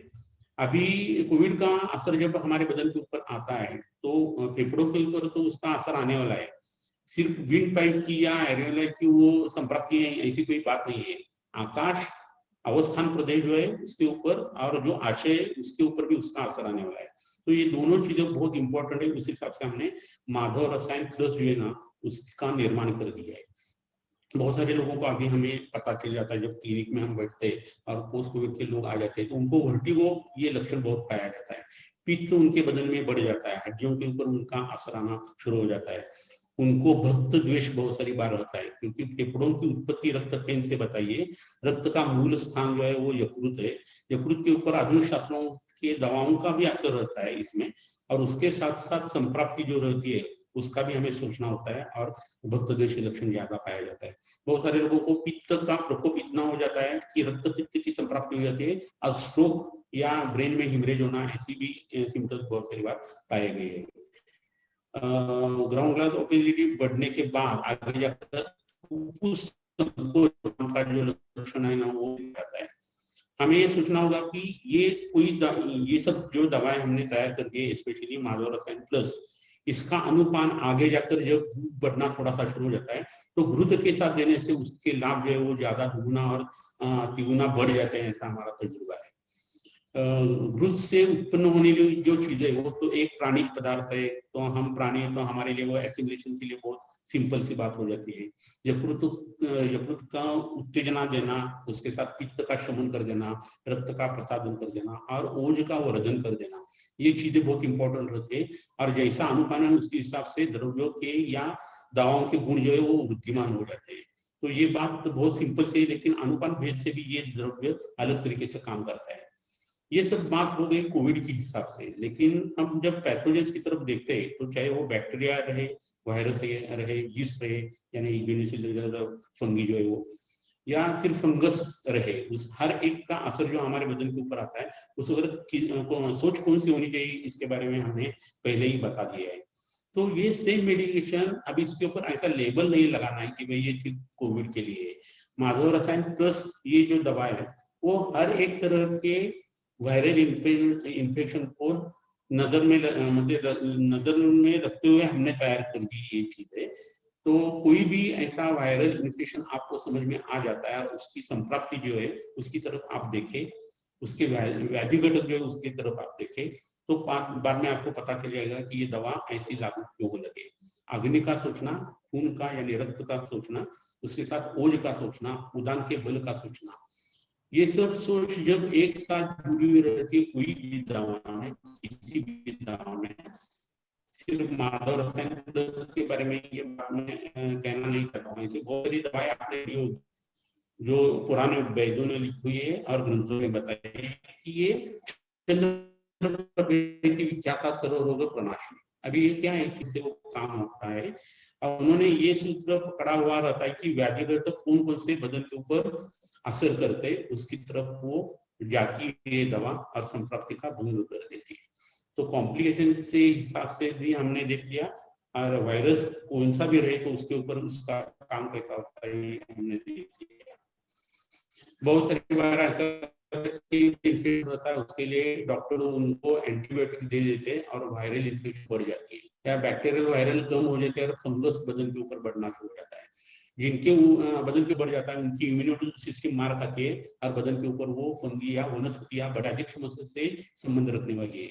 अभी कोविड का असर जब हमारे बदन के ऊपर आता है तो फेफड़ों के ऊपर तो उसका असर आने वाला है। सिर्फ विंड पाइप की या एरियोला की वो संप्राप्ति है ऐसी कोई बात नहीं है। आकाश अवस्थान प्रदेश जो है उसके ऊपर और जो आशय है उसके ऊपर भी उसका असर आने वाला है। तो ये दोनों चीजें बहुत इंपॉर्टेंट है, उस हिसाब से हमने माधव रसायन प्लस जो है ना उसका निर्माण कर दिया है। बहुत सारे लोगों को अभी हमें पता चल जाता है जब क्लिनिक में हम बैठते हैं और पोस्ट कोविड के लोग आ जाते हैं तो उनको वर्टिगो ये लक्षण बहुत पाया जाता है, पित्त उनके बदन में बढ़ जाता है, हड्डियों के ऊपर उनका असर आना शुरू हो जाता है, उनको भक्त द्वेष बहुत सारी बार होता है, क्योंकि फेफड़ों की उत्पत्ति रक्त केंद्र से बताइए, रक्त का मूल स्थान जो है वो यकृत है, यकृत के ऊपर आधुनिक शास्त्रों के दवाओं का भी असर रहता है इसमें, और उसके साथ साथ संप्राप्ति जो रहती है उसका भी हमें सोचना होता है, और भक्त द्वेष लक्षण ज्यादा पाया जाता है। बहुत सारे लोगों को पित्त का प्रकोप इतना हो जाता है कि रक्त पित्त की संप्राप्ति हो जाती है और स्ट्रोक या ब्रेन में हिमरेज होना, ऐसी भी सिम्टम्स बहुत सारी बार पाए गए हैं। ग्राउंड ग्लास ओपेसिटी बढ़ने के बाद आगे जाकर का जो लक्षण है ना वो जाता है। हमें ये सोचना होगा कि ये ये सब जो दवाएं हमने तैयार करके स्पेशली माधव रसायन प्लस, इसका अनुपान आगे जाकर जब बढ़ना थोड़ा सा शुरू हो जाता है तो घृत के साथ देने से उसके लाभ जो है वो ज्यादा दुगुना और तिगुना बढ़ जाते हैं, ऐसा हमारा तजुर्बा है। घृत से उत्पन्न होने वाली जो चीजें वो तो एक प्राणिज पदार्थ है, तो हम प्राणी तो हमारे लिए वो एसिमिलेशन के लिए बहुत सिंपल सी बात हो जाती है। यकृत का उत्तेजना देना, उसके साथ पित्त का शमन कर देना, रक्त का प्रसादन कर देना और ओज का वर्धन कर देना, ये चीजें बहुत इंपॉर्टेंट रहती है। और जैसा अनुपान है उसके हिसाब से द्रव्यों के या दवाओं के गुण जो है वो वृद्धिमान हो जाते हैं। तो ये बात बहुत सिंपल से है, लेकिन अनुपान भेद से भी ये द्रव्य अलग तरीके से काम करता है। ये सब बात हो गई कोविड के हिसाब से, लेकिन हम जब पैथोजेंस की तरफ देखते हैं तो चाहे वो बैक्टीरिया रहे, वायरस रहे, यीस्ट रहे, यानी बेनिसिलियर फंगी जो है वो, या सिर्फ फंगस रहे, उस हर एक का असर जो हमारे बदन के ऊपर आता है उस वक्त सोच कौन सी होनी चाहिए इसके बारे में हमने पहले ही बता दिया है। तो ये सेम मेडिकेशन, अब इसके ऊपर ऐसा लेबल नहीं लगाना है कि भाई ये सिर्फ कोविड के लिए है। माधव रसायन प्लस ये जो दवा है वो हर एक तरह के वायरल इन्फेक्शन को नजर में रखते हुए हमने तैयार कर दी ये चीजें। तो कोई भी ऐसा वायरल इन्फेक्शन आपको समझ में आ जाता है और उसकी संप्राप्ति जो है उसकी तरफ आप देखें, उसके व्याधि घटक जो है उसकी तरफ आप देखें, तो बाद में आपको पता चल जाएगा कि ये दवा ऐसी लागू क्यों लगे। अग्नि का सोचना, खून का यानी रक्त का सोचना, उसके साथ ओज का सोचना, उदान के बल का सोचना, ये सब सोच जब एक साथ जुड़ी हुई रहती है कोई भी दवा में, किसी भी दवा में, सिर्फ माधव रसायन प्लस के बारे में ये बात में कहना नहीं चाहता हूँ। ऐसी बहुत सारी दवाएं आपने जो पुराने वैद्यों ने लिखी हुई है और ग्रंथों में बताई है कि ये विख्याता सर्वरोग प्रणाशी। अभी ये क्या है कि वो काम होता है और उन्होंने ये सूत्र पकड़ा हुआ रहता है कि व्याधि घटक कौन कौन से बदन के ऊपर असर करते हैं, उसकी तरफ वो जाती है दवा और संप्राप्ति का भंग कर देती है। तो कॉम्प्लिकेशन से हिसाब से भी हमने देख लिया और वायरस कौन सा भी रहे तो उसके ऊपर उसका काम कैसा होता है हमने देख लिया। बहुत सारी बार ऐसा इन्फेक्शन होता है, उसके लिए डॉक्टर उनको एंटीबायोटिक दे देते हैं और वायरल इन्फेक्शन बढ़ जाती है, या बैक्टीरियल वायरल कम हो जाते हैं और फंगस बदन के ऊपर बढ़ना शुरू हो जाता है। जिनके बदन के बढ़ जाता है उनकी इम्यूनिटी सिस्टम मार खाती है और बदन के ऊपर वो फंगी या वनस्पति या बड़ाधिक समस्या से संबंध रखने वाली है।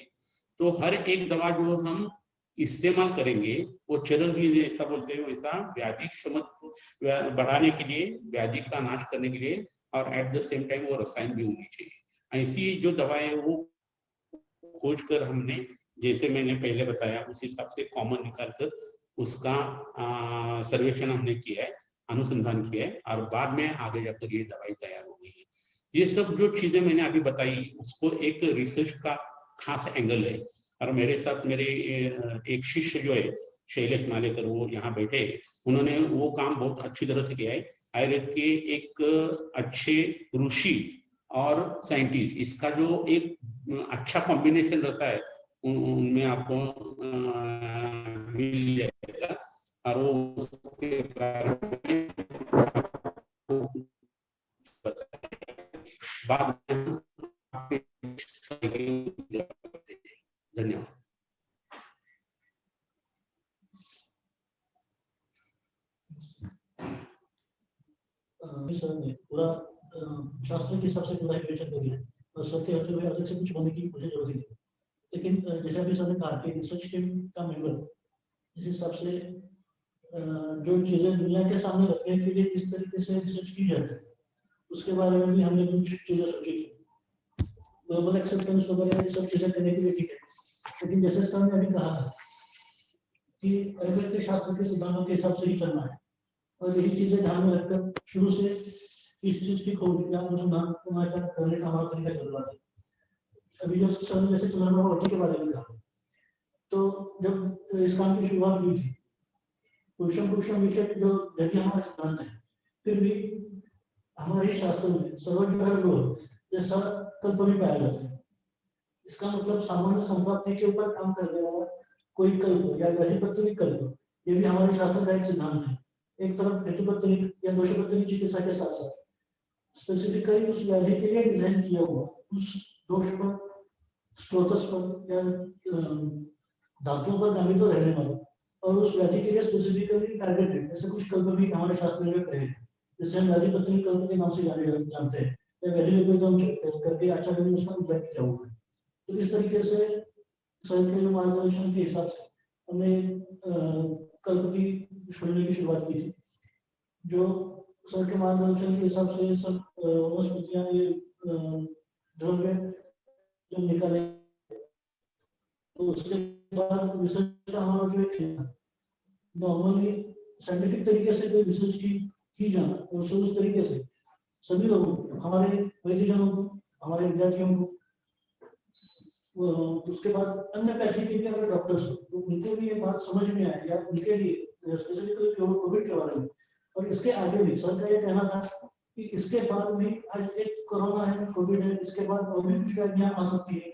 तो हर एक दवा जो हम इस्तेमाल करेंगे वो चरल भी जैसा बोलते हैं वैसा व्याधि क्षमता बढ़ाने के लिए, व्याधि का नाश करने के लिए और एट द सेम टाइम वो रसायन भी होनी चाहिए। ऐसी जो दवाएं वो खोज कर हमने, जैसे मैंने पहले बताया उस हिसाब से कॉमन निकालकर उसका सर्वेक्षण हमने किया है, अनुसंधान किया है और बाद में आगे जाकर ये दवाई तैयार हो गई है। ये सब जो चीजें मैंने अभी बताई उसको एक रिसर्च का खास एंगल है और मेरे साथ मेरे एक शिष्य जो है शैलेश मालेकर, वो यहाँ बैठे, उन्होंने वो काम बहुत अच्छी तरह से किया है। आयुर्वेद के एक अच्छे ऋषि और साइंटिस्ट, इसका जो एक अच्छा कॉम्बिनेशन रहता है उनमें आपको मिल जाएगा और वो उसके बारे में बाद में धन्यवाद। सर ने पूरा शास्त्र के हिसाब से पूरा विवेचन कर दिया और सर के होते हुए अलग से कुछ होने की मुझे जरूरत नहीं, लेकिन जैसे अभी सर ने कहा कि रिसर्च टीम का मेंबर इस हिसाब से जो चीजें दुनिया के सामने रखने के लिए किस तरीके से रिसर्च की जाती है उसके बारे में भी हमने कुछ चीजें सोची थी। ग्लोबल एक्सेप्टेंस वगैरह सब चीजें करने के लिए ठीक है, लेकिन जैसे सर ने अभी कहा कि आयुर्वेद के शास्त्र के सिद्धांतों के हिसाब से ही चलना है और यही चीजें ध्यान में रखकर शुरू से इस चीज की खोज या अनुसंधान करने का हमारा तरीका चल रहा था। अभी जो सर ने जैसे तुलनावटी के बारे में कहा, तो जब इस काम की शुरुआत हुई थी पुरुषम विषय जो यदि हमारा सिद्धांत है, फिर भी हमारे शास्त्र में सर्वोच्च जैसा कल्प नहीं पाया जाता है। इसका मतलब सामान्य संप्राप्ति के ऊपर काम करने वाला कोई कल्प या व्याधिपत्तनिक कल्प, ये भी हमारे शास्त्र का एक सिद्धांत है। एक तरफ हेतुपत्तनिक या दोषपत्तनिक चिकित्सा के साथ साथ स्पेसिफिकली उस व्याधि के लिए डिजाइन किया हुआ उस दोष पर, स्त्रोतस पर या धातुओं पर नामित रहने वाला और उस व्याधि के लिए स्पेसिफिकली टारगेटेड ऐसे कुछ कल्प भी हमारे शास्त्र में कहे हैं, जिसे हम व्याधिपत्तनिक कल्प के नाम से जानते हैं या व्याधि करके आचार्य ने उसका उल्लेख किया हुआ है। तो इस तरीके से सर के मार्गदर्शन के हिसाब से हमने कल्प की छोड़ने की शुरुआत की थी। जो सर के मार्गदर्शन के हिसाब से सब वनस्पतियां ये द्रव्य जो निकाले, तो उसके बाद रिसर्च का हमारा जो एक नॉर्मली साइंटिफिक तरीके से कोई रिसर्च की जाना और उस तरीके से सभी लोगों को, हमारे वैद्यजनों को, हमारे विद्यार्थियों को, उसके बाद अन्य पैथी के भी अगर डॉक्टर्स तो उनको भी ये बात समझ में आए या उनके लिए स्पेसिफिकली कोविड के बारे में। और इसके आगे भी सर का ये कहना था कि इसके बाद भी आज एक कोरोना है, कोविड है, इसके बाद और भी कुछ व्याधियां आ सकती है,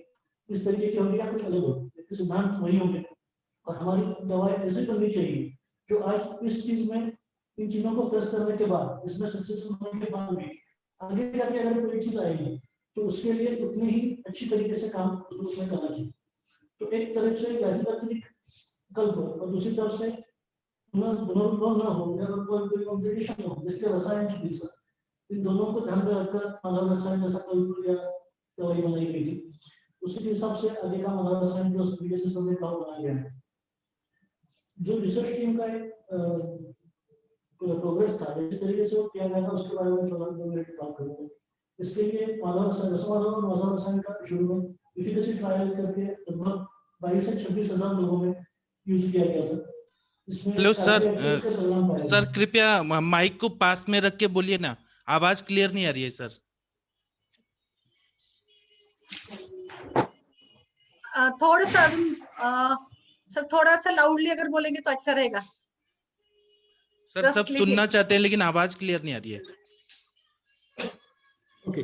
इस तरीके की होगी या कुछ अलग होगी, लेकिन सिद्धांत वही होंगे और हमारी दवाएं ऐसी करनी चाहिए जो आज इस चीज में इन चीजों को फेस करने के बाद, इसमें सक्सेसफुल होने के बाद भी आगे जाके अगर कोई चीज आएगी तो उसके लिए उतनी ही अच्छी तरीके से काम उसमें करना चाहिए। तो एक तरफ से व्याधि कल्प और दूसरी तरफ से पुनरुद्भव न हो या कोई कॉम्प्लिकेशन हो, जिसके रसायन चिकित्सा, इन दोनों को ध्यान में रखकर मानव रसायन जैसा कोई दवाई बनाई गई थी। उसी के हिसाब से आगे का मानव रसायन जो बनाया गया है। जो रिसर्च टीम का प्रोग्रेस था, जिस तरीके से वो किया गया था, उसके बारे में थोड़ा 2 मिनट बात करूंगा। इसके लिए मानव रसायन और मानव रसायन का शुरू में एफिकेसी ट्रायल करके लगभग 22 से 26 हजार लोगों में यूज किया गया था। इसमें हेलो सर, परिणाम पाए सर गए। कृपया माइक को पास में रख के बोलिए ना, आवाज क्लियर नहीं आ रही है सर। थोड़ा सा सर थोड़ा सा लाउडली अगर बोलेंगे तो अच्छा रहेगा। सर Just सब click सुनना it. चाहते हैं लेकिन आवाज क्लियर नहीं आ रही है। ओके,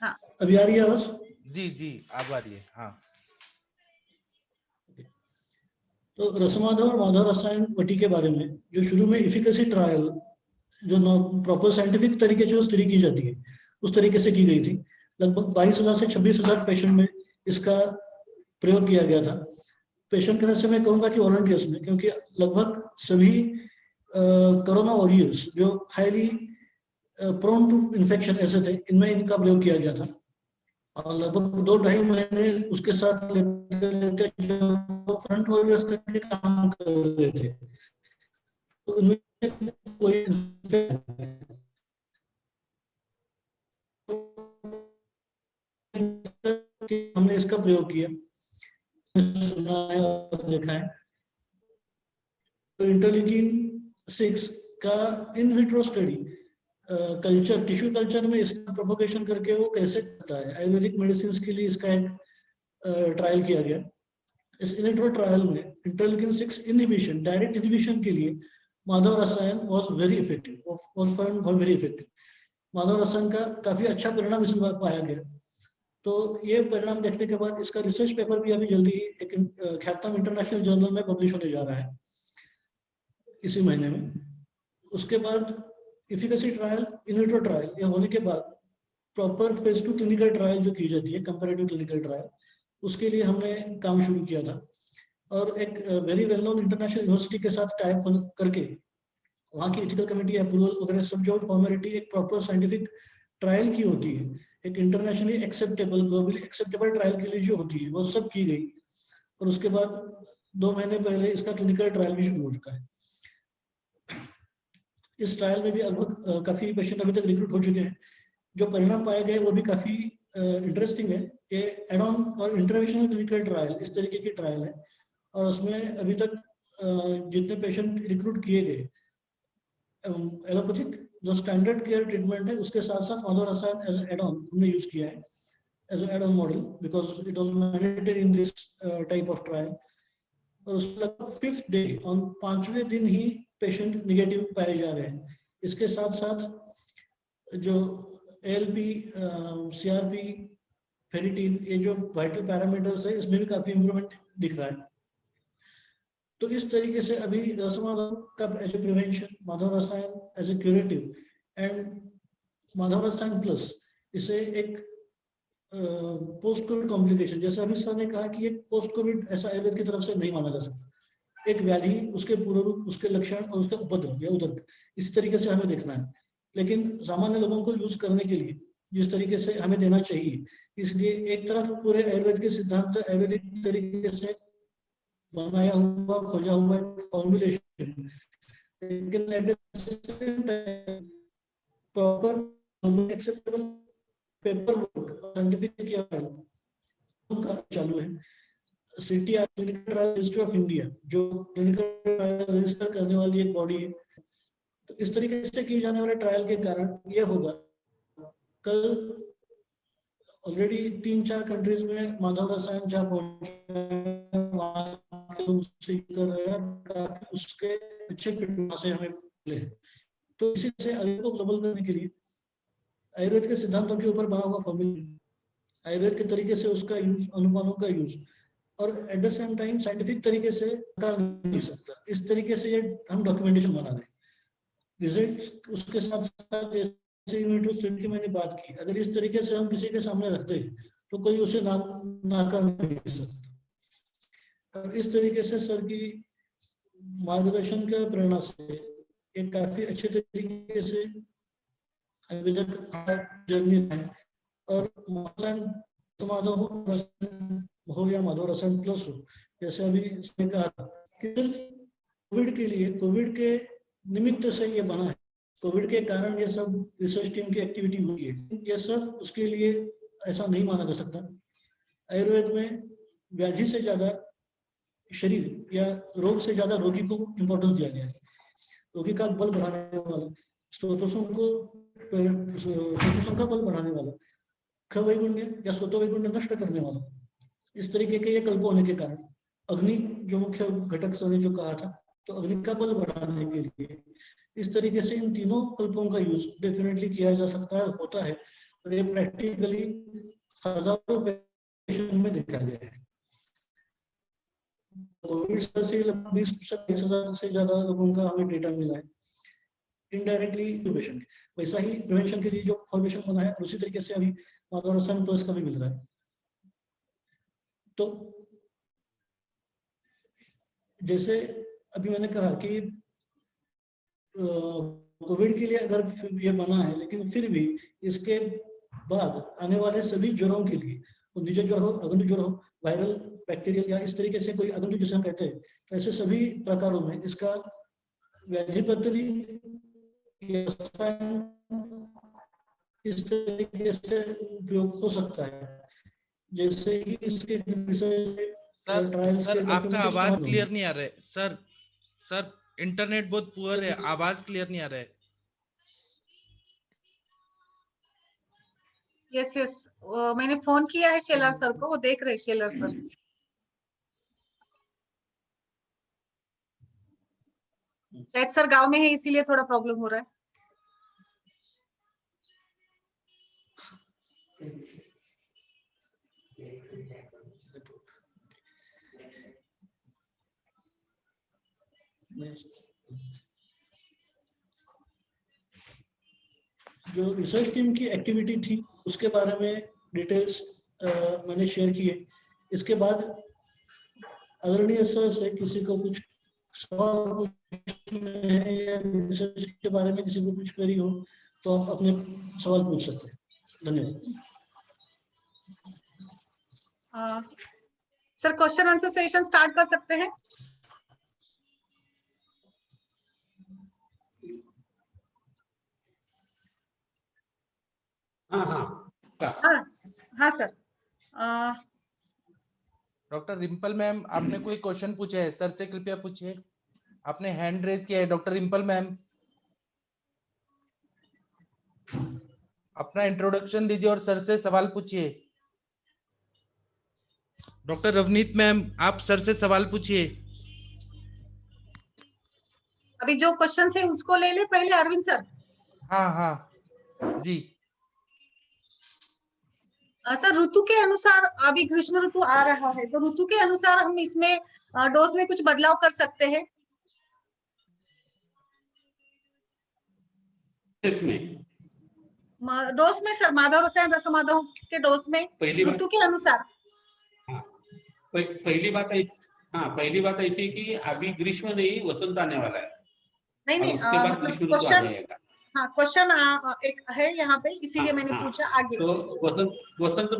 हाँ। अभी आ रही है आवाज? जी जी अब आ रही है। हाँ, तो रसमाधव और माधव रसायन वटी के बारे में जो शुरू में एफिकेसी ट्रायल जो प्रॉपर साइंटिफिक तरीके से स्टडी की जाती है, उस तरीके से की गई थी। लगभग 22,000 से 26,000 पेशेंट में इसका प्रयोग किया गया था। पेशेंट के से मैं कहूँगा कि वॉलंटियर्स में, क्योंकि लगभग सभी कोरोना वॉरियर्स जो हाईली प्रोन टू इन्फेक्शन ऐसे थे, इनमें इनका प्रयोग किया गया था। और लगभग 2-2.5 महीने उसके साथ लेते जो फ्रंट वॉरियर्स करके काम कर रहे थे, तो उनमें कोई हमने इसका प्रयोग किया, सुना है और देखा है। तो इंटरल्यूकिन 6 का in vitro study culture, tissue culture में इसका प्रोपोगेशन करके वो कैसे करता है, आयुर्वेदिक मेडिसिन के लिए इसका एक ट्रायल किया गया। इस इन विट्रो ट्रायल में इंटरल्यूकिन 6 इनहिबिशन, डायरेक्ट इनहिबिशन के लिए माधव रसायन was very effective, was found very effective. Madhav रसायन का काफी अच्छा परिणाम इसमें पाया गया। तो ये परिणाम देखने के बाद इसका रिसर्च पेपर भी अभी जल्दी एक ख्यातनाम इंटरनेशनल जर्नल में पब्लिश होने जा रहा है इसी महीने में। उसके बाद efficacy trial, in vitro trial ये होने के बाद प्रॉपर फेज 2 क्लिनिकल ट्रायल जो की जाती है, कंपैरेटिव क्लिनिकल ट्रायल, उसके लिए हमने काम शुरू किया था। और एक very well known international university के साथ टाइप करके वहाँ की एथिकल कमेटी अप्रूवल वगैरह सब जो फॉर्मेलिटी एक प्रॉपर साइंटिफिक ट्रायल की होती है, एक internationally acceptable, globally acceptable trial के लिए जो होती है, वो सब की गई। और उसके बाद 2 महीने पहले इसका क्लिनिकल ट्रायल भी शुरू हो चुका है। इस ट्रायल में भी लगभग काफी पेशेंट अभी तक रिक्रूट हो चुके हैं। जो परिणाम पाए गए वो भी काफी इंटरेस्टिंग है। ये एड ऑन और इंटरवेंशनल क्लिनिकल ट्रायल इस तरीके की ट्रायल है, और उसमें अभी तक जितने पेशेंट रिक्रूट किए गए, एलोपैथिक जो स्टैंडर्ड केयर ट्रीटमेंट है उसके साथ साथ Madhav Rasayan as add on हमने यूज किया है, as add on model, because it was mandatory in this type of trial. और उसके 5th डे, ऑन 5वें दिन ही पेशेंट निगेटिव पाए जा रहे हैं। इसके साथ साथ जो ALP, CRP, फेरिटीन, ये जो वाइटल पैरामीटर्स है, इसमें भी काफी इंप्रूवमेंट दिख रहा है। तो इस तरीके से अभी रसमाधव का as a prevention, Madhav Rasayan as a curative, and Madhav Rasayan plus इसे एक पोस्ट कोविड कॉम्प्लिकेशन, जैसे अभी सर ने कहा कि एक पोस्ट कोविड ऐसा आयुर्वेद की तरफ से नहीं माना जा सकता। एक व्याधि, उसके पूर्व रूप, उसके लक्षण और उसका उपद्रव या उदर, इसी तरीके से हमें देखना है। लेकिन सामान्य लोगों को यूज करने के लिए जिस तरीके से हमें देना चाहिए, इसलिए एक तरफ पूरे आयुर्वेद के सिद्धांत आयुर्वेदिक तरीके से बनाया हुआ, खोजा हुआ फॉर्मुलेशन, लेकिन at the same time proper acceptable paper work scientific किया चालू है। CTR, clinical trial registry of India, जो क्लिनिकल ट्रायल रजिस्टर करने वाली एक बॉडी है। तो इस तरीके से किए जाने वाले ट्रायल के कारण ये होगा, कल ऑलरेडी 3-4 कंट्रीज में माधव रसायन जहाँ पहुंचे उसके अच्छे से हमें मिले। तो इसी से आयुर्वेद को ग्लोबल करने के लिए आयुर्वेद के सिद्धांतों के ऊपर बना हुआ फॉर्मूला, आयुर्वेद के तरीके से उसका यूज, अनुपानों का यूज, और at the same time scientific तरीके से बता नहीं सकता, इस तरीके से ये हम डॉक्यूमेंटेशन बना रहे हैं। रिजल्ट उसके साथ साथ इन्वेंटरी स्टेट की मैंने बात की, अगर इस तरीके से हम किसी के सामने रखते तो कोई उसे नाकार नहीं सकता। और इस तरीके से सर की मार्गदर्शन के प्रेरणा से एक काफी अच्छे तरीके से जर्नी है। और माधव हो या माधव रसायन प्लस हो, जैसे अभी इसने कहा कि सिर्फ कोविड के लिए, कोविड के निमित्त से ये बना है, कोविड के कारण ये सब रिसर्च टीम की एक्टिविटी हुई है, ये सब उसके लिए ऐसा नहीं माना जा सकता। आयुर्वेद में व्याधि से ज्यादा शरीर या रोग से ज्यादा रोगी को इम्पोर्टेंस दिया गया है। रोगी का बल बढ़ाने वाला, स्त्रोतों का बल बढ़ाने वाला, खवैगुण्य या स्वतोवैगुण्य नष्ट करने वाला, इस तरीके के ये कल्प होने के कारण अग्नि जो मुख्य घटक सर ने जो कहा था, तो अग्नि का बल बढ़ाने के लिए इस तरीके से इन तीनों कल्पों का यूज डेफिनेटली किया जा सकता है, होता है। और ये प्रैक्टिकली हजारों पेशेंट में देखा गया है। कोविड से 20,000 से ज्यादा लोगों का हमें डेटा मिला है इनडायरेक्टली पेशेंट। वैसा ही प्रिवेंशन के लिए जो फॉर्मेशन बना है, और उसी तरीके से अभी माधव रसायन प्लस का भी मिल रहा है। तो जैसे अभी मैंने कहा कि कोविड के लिए अगर ये बना है, लेकिन फिर भी इसके बाद आने वाले सभी ज्वरों के लिए, निज ज्वर हो, अगंध ज्वर हो, वायरल, बैक्टीरियल या इस तरीके से कोई अगंध जिसे हम कहते हैं, तो ऐसे सभी प्रकारों में इसका व्याधिपत्री इस तरीके से उपयोग हो सकता है। जैसे ही इसके सर आपका आवाज क्लियर नहीं आ रहा है सर इंटरनेट बहुत पुअर है, आवाज क्लियर नहीं आ रहा है। यस मैंने फोन किया है शेलर सर को, वो देख रहे शेलर सर। शायद सर गांव में है इसीलिए थोड़ा प्रॉब्लम हो रहा है। जो रिसर्च टीम की एक्टिविटी थी उसके बारे में डिटेल्स मैंने शेयर किए। इसके बाद आदरणीय सर से किसी को कुछ सवाल है या रिसर्च के बारे में किसी को कुछ क्वेरी हो तो आप अपने सवाल पूछ सकते हैं। धन्यवाद। Sir question answer session start कर सकते हैं। हाँ सर। डॉक्टर रिम्पल मैम, आपने कोई क्वेश्चन पूछा है सर से, कृपया पूछिए। आपने हैंड रेज किया है डॉक्टर रिम्पल मैम, अपना इंट्रोडक्शन दीजिए और सर से सवाल पूछिए। डॉक्टर रवनीत मैम, आप सर से सवाल पूछिए। अभी जो क्वेश्चन है उसको ले ले पहले अरविंद सर। हाँ जी सर ऋतु के अनुसार, अभी ग्रीष्म ऋतु आ रहा है तो ऋतु के अनुसार हम इसमें डोज में कुछ बदलाव कर सकते हैं। इसमें डोज में सर, माधव रसायन रसमाधव के डोज में ऋतु के अनुसार। पहली बात ऐसी कि अभी ग्रीष्म नहीं, वसंत आने वाला है। नहीं उसके बाद ग्रीष्म ऋतु आ जाएगा। हाँ क्वेश्चन एक है यहाँ पे, इसीलिए मैंने पूछा आगे। तो वसंत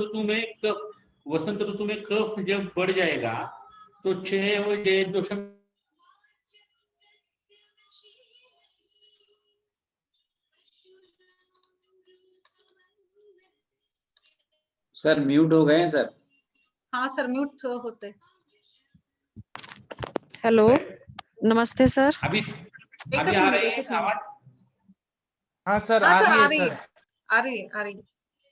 ऋतु में कफ जब बढ़ जाएगा तो 6 सर म्यूट हो गए सर। हाँ सर म्यूट होते। हेलो नमस्ते सर। अभी आ रही है आवाज? हाँ सर आ रही है। आ रही है।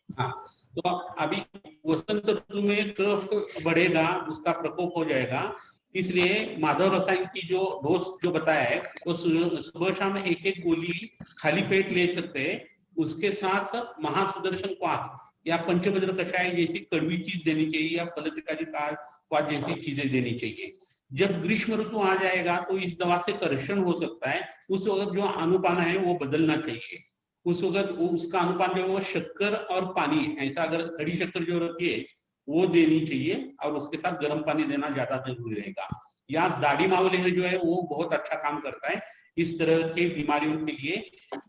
हाँ, तो अभी वसंत ऋतु में कफ बढ़ेगा, उसका प्रकोप हो जाएगा। इसलिए माधव रसायन की जो डोज जो बताया है वो सुबह शाम एक गोली खाली पेट ले सकते हैं। उसके साथ महासुदर्शन क्वाथ या पंचभद्र कषाय जैसी कड़वी चीज देनी चाहिए या फलतिकारी क्वाथ जैसी चीजें देनी चाहिए। जब ग्रीष्म ऋतु आ जाएगा तो इस दवा से कर्षण हो सकता है, उस वक्त जो अनुपान है वो बदलना चाहिए। उस वक्त उसका अनुपात जो है वो शक्कर और पानी, ऐसा अगर खड़ी शक्कर जो रहती है वो देनी चाहिए और उसके साथ गर्म पानी देना ज्यादा जरूरी रहेगा। या दाढ़ी मावले जो है वो बहुत अच्छा काम करता है इस तरह के बीमारियों के लिए।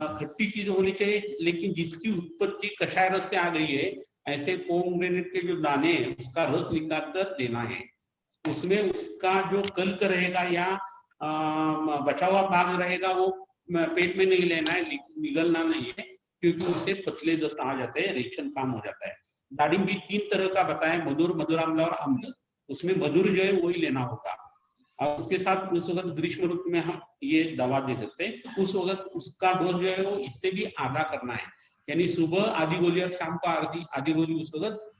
खट्टी चीज होनी चाहिए, लेकिन जिसकी उत्पत्ति कषाय रस से आ गई है, ऐसे पोमग्रेनेट के जो दाने हैं उसका रस निकाल कर देना है। उसमें उसका जो कल्क रहेगा या बचा हुआ भाग रहेगा वो पेट में नहीं लेना है, निगलना नहीं है, क्योंकि उससे पतले दस्त आ जाते हैं, रेचन काम हो जाता है। दाढ़ी भी 3 तरह का बताया, मधुर, मधुराम्ल और अम्ल। उसमें मधुर जो है वही लेना होगा। और उसके साथ उस वक्त ग्रीष्म ऋतु में हम ये दवा दे सकते हैं। उस वक्त उसका डोज जो है वो इससे भी आधा करना है, यानी सुबह आधी गोली और शाम को आधी गोली उस वक्त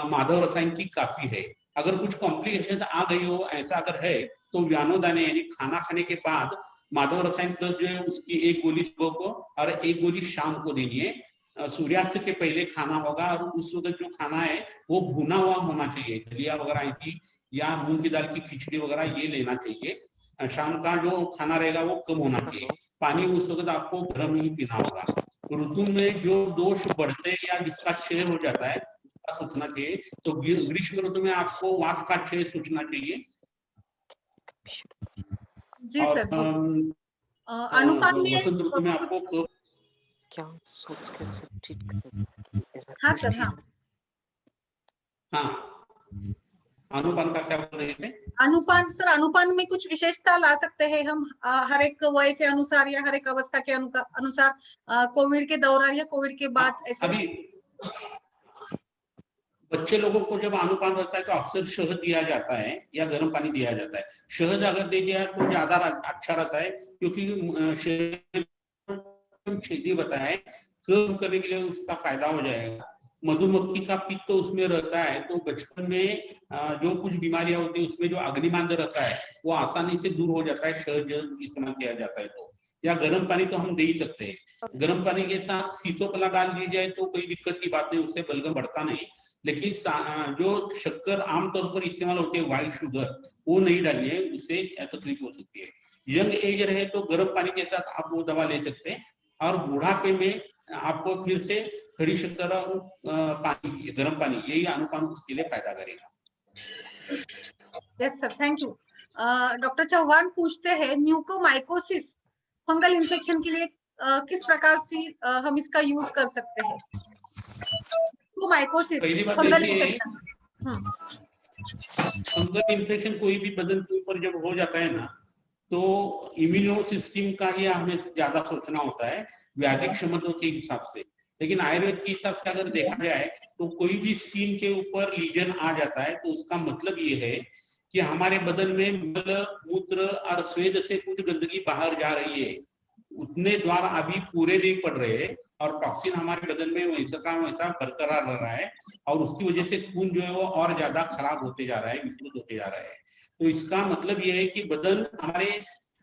माधव रसायन की काफी है। अगर कुछ कॉम्प्लिकेशन आ गई हो, ऐसा अगर है, तो व्यानोदाने यानी खाना खाने के बाद माधव रसायन प्लस जो है उसकी 1 गोली सुबह को और 1 गोली शाम को देनी है। सूर्यास्त के पहले खाना होगा और उस वक्त जो खाना है वो भुना हुआ होना चाहिए, दलिया वगैरह ऐसी या मूंग की दाल की खिचड़ी वगैरह ये लेना चाहिए। शाम का जो खाना रहेगा वो कम होना चाहिए। पानी उस वक्त आपको गर्म ही पीना होगा। ऋतु में जो दोष बढ़ते हैं या जिसका क्षय हो जाता है उसका सोचना चाहिए। तो ग्रीष्म ऋतु में आपको वात का क्षय सोचना चाहिए। जी सर जी। अनुपात में वसंत ऋतु में आपको क्या सोच के उसे ट्रीट करें? हाँ सर हाँ। हाँ, अनुपान का क्या बोल रहे थे? अनुपान सर, अनुपान में कुछ विशेषता ला सकते हैं हम हर एक वय के अनुसार या हर एक अवस्था के अनुसार, कोविड के दौरान या कोविड के बाद ऐसे? अभी बच्चे लोगों को जब अनुपान रहता है तो अक्सर शहद दिया जाता है या गर्म पानी दिया जाता है। शहद अगर दे दिया तो ज्यादा अच्छा रहता है, क्योंकि शहद छेदी बताया है, कम करने के लिए उसका फायदा हो जाएगा। मधुमक्खी का पित्त तो उसमें रहता है, तो बचपन में जो कुछ बीमारियां होती है उसमें जो अग्निमांद रहता है वो आसानी से दूर हो जाता है, शहद जब इस्तेमाल किया जाता है तो। या गर्म पानी तो हम दे ही सकते हैं। गर्म पानी के साथ सीतोपला डाल दी जाए तो कोई दिक्कत की बात नहीं, उससे बलगम बढ़ता नहीं। लेकिन जो शक्कर आमतौर पर इस्तेमाल होती है व्हाइट शुगर, वो नहीं डालिए, उससे तकलीफ हो सकती है। यंग एज रहे तो गर्म पानी के साथ आप वो दवा ले सकते हैं, और बुढ़ापे में आपको फिर से खड़ी शक्कर और पानी, गर्म पानी, यही अनुपान उसके लिए फायदा करेगा। Yes sir, thank you. Doctor Chauhan पूछते हैं म्यूकोमाइकोसिस फंगल इन्फेक्शन के लिए किस प्रकार से हम इसका यूज कर सकते हैं? Mucormycosis fungal infection. Fungal infection कोई भी बदन के ऊपर जब हो जाता है ना, तो इम्यूनो सिस्टम का ही हमें ज्यादा सोचना होता है व्याधि क्षमता के हिसाब से। लेकिन आयुर्वेद के हिसाब से अगर देखा जाए तो कोई भी स्किन के ऊपर लीजन आ जाता है तो उसका मतलब ये है कि हमारे बदन में मल, मूत्र और स्वेद से कुछ गंदगी बाहर जा रही है, उतने द्वार अभी पूरे नहीं पड़ रहे और टॉक्सिन हमारे बदन में वैसा का वैसा बरकरार रह रहा है, और उसकी वजह से खून जो है वो और ज्यादा खराब होते जा रहा है, विकृत होते जा रहा है। तो इसका मतलब ये है कि बदन, हमारे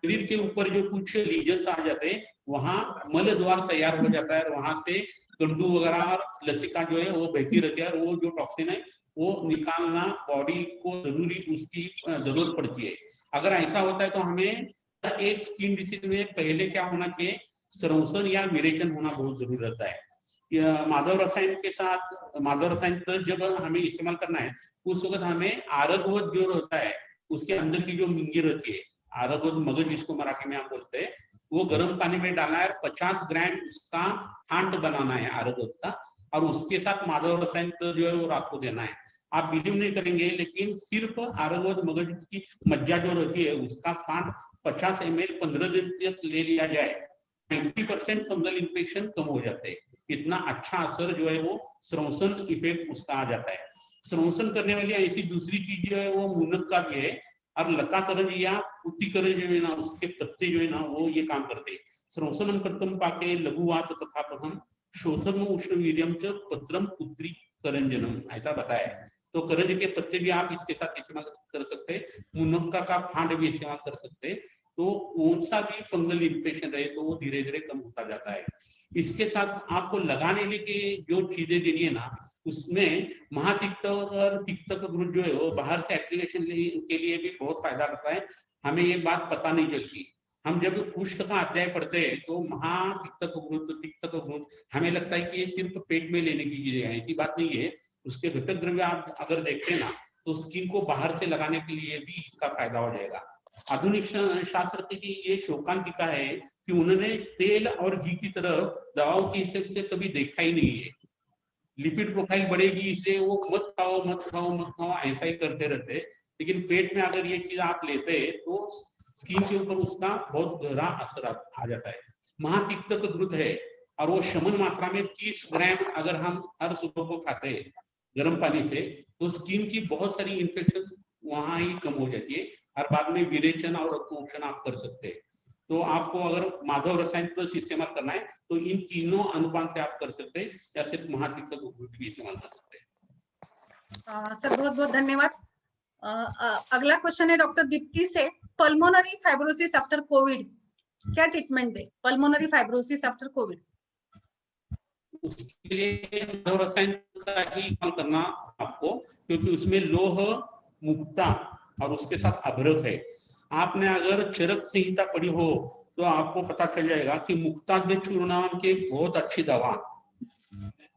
शरीर के ऊपर जो कुछ लीजन्स आ जाते हैं वहां मल द्वार तैयार हो जाता है, और वहां से गंदू वगैरह और लसिका जो है वो बहती रहती है, और वो जो टॉक्सिन है वो निकालना बॉडी को जरूरी, उसकी जरूरत पड़ती है। अगर ऐसा होता है तो हमें एक स्किन डिसीज में पहले क्या होना चाहिए, संरक्षण या विरेचन होना बहुत जरूरी रहता है। माधव रसायन के साथ, माधव रसायन जब हमें इस्तेमाल करना है उस वक्त हमें आरगवत जो रहता है उसके अंदर की जो मिंगी रहती है, आरगवत मगज जिसको मराठी में हम बोलते हैं, वो गर्म पानी में डालना है, 50 ग्राम उसका हांट बनाना है आरगवत का, और उसके साथ माधव रसायन जो है वो रात को देना है। आप बिलीव नहीं करेंगे, लेकिन सिर्फ आरगवत मगज की मज्जा जो रहती है उसका फांट 50 ml 15 दिन तक ले लिया जाए, 90% फंगल इन्फेक्शन कम हो जाते हैं। इतना अच्छा असर जो है वो संरक्षण इफेक्ट उसका आ जाता है। संरक्षण करने वाली ऐसी दूसरी चीज जो है वो मुनक का भी है, और लता करंज या पुत्ती करंज जो है ना, उसके पत्ते जो है ना वो ये काम करते हैं। संरक्षण करतम पाके लघुवात तथा प्रथम शोधम उष्ण वीर्यम च पत्रम पुत्री करंजनम, ऐसा बताया है। तो करंज के पत्ते भी आप इसके साथ इस्तेमाल कर सकते हैं, मुनक्का का फांड भी इस्तेमाल कर सकते हैं। तो कौन सा भी फंगल इन्फेक्शन रहे तो वो धीरे धीरे कम होता जाता है। इसके साथ आपको लगाने के जो चीजें देनी है ना, उसमें महातिक्त और तिक्तक जो है वो बाहर से एप्लीकेशन के लिए भी बहुत फायदा करता है। हमें ये बात पता नहीं चलती, हम जब कुष्ठ का अध्याय पढ़ते हैं तो महातिक्तक हमें लगता है कि ये सिर्फ पेट में लेने की चीजें हैं, ऐसी बात नहीं है। उसके घटक द्रव्य आप अगर देखते हैं ना तो स्किन को बाहर से लगाने के लिए भी इसका फायदा हो जाएगा। आधुनिक शास्त्र की ये शोकांतिका है कि उन्होंने तेल और घी की तरफ दवाओं के हिसाब से कभी देखा ही नहीं है। लिपिड प्रोफाइल बढ़ेगी इसलिए वो मत खाओ मत खाओ मत खाओ ऐसा ही करते रहते, लेकिन पेट में अगर ये चीज आप लेते हैं तो स्किन के ऊपर उसका बहुत गहरा असर आ जाता है। महातिक्तक द्रुत है और वो शमन मात्रा में 30 ग्राम अगर हम हर सुबह को खाते हैं गर्म पानी से तो स्किन की बहुत सारी इन्फेक्शन वहां ही कम हो जाती है और बाद में विरेचन और रक्तमोक्षण आप कर सकते हैं। तो आपको अगर माधव रसायन प्लस इस्तेमाल करना है तो इन तीनों अनुपात से आप कर सकते हैं या सिर्फ महातिक्तक भी इस्तेमाल कर सकते हैं। सर बहुत बहुत धन्यवाद। अगला क्वेश्चन है डॉक्टर दीप्ति से, पल्मोनरी फाइब्रोसिस आफ्टर कोविड क्या ट्रीटमेंट दे? पल्मोनरी फाइब्रोसिस आफ्टर कोविड उसके लिए माधव रसायन का ही इस्तेमाल करना आपको, क्योंकि उसमें लोह मुक्ता और उसके साथ अभ्रक है। आपने अगर चरक संहिता पढ़ी हो तो आपको पता चल जाएगा कि मुक्ताग्नि चूर्ण नाम की बहुत अच्छी दवा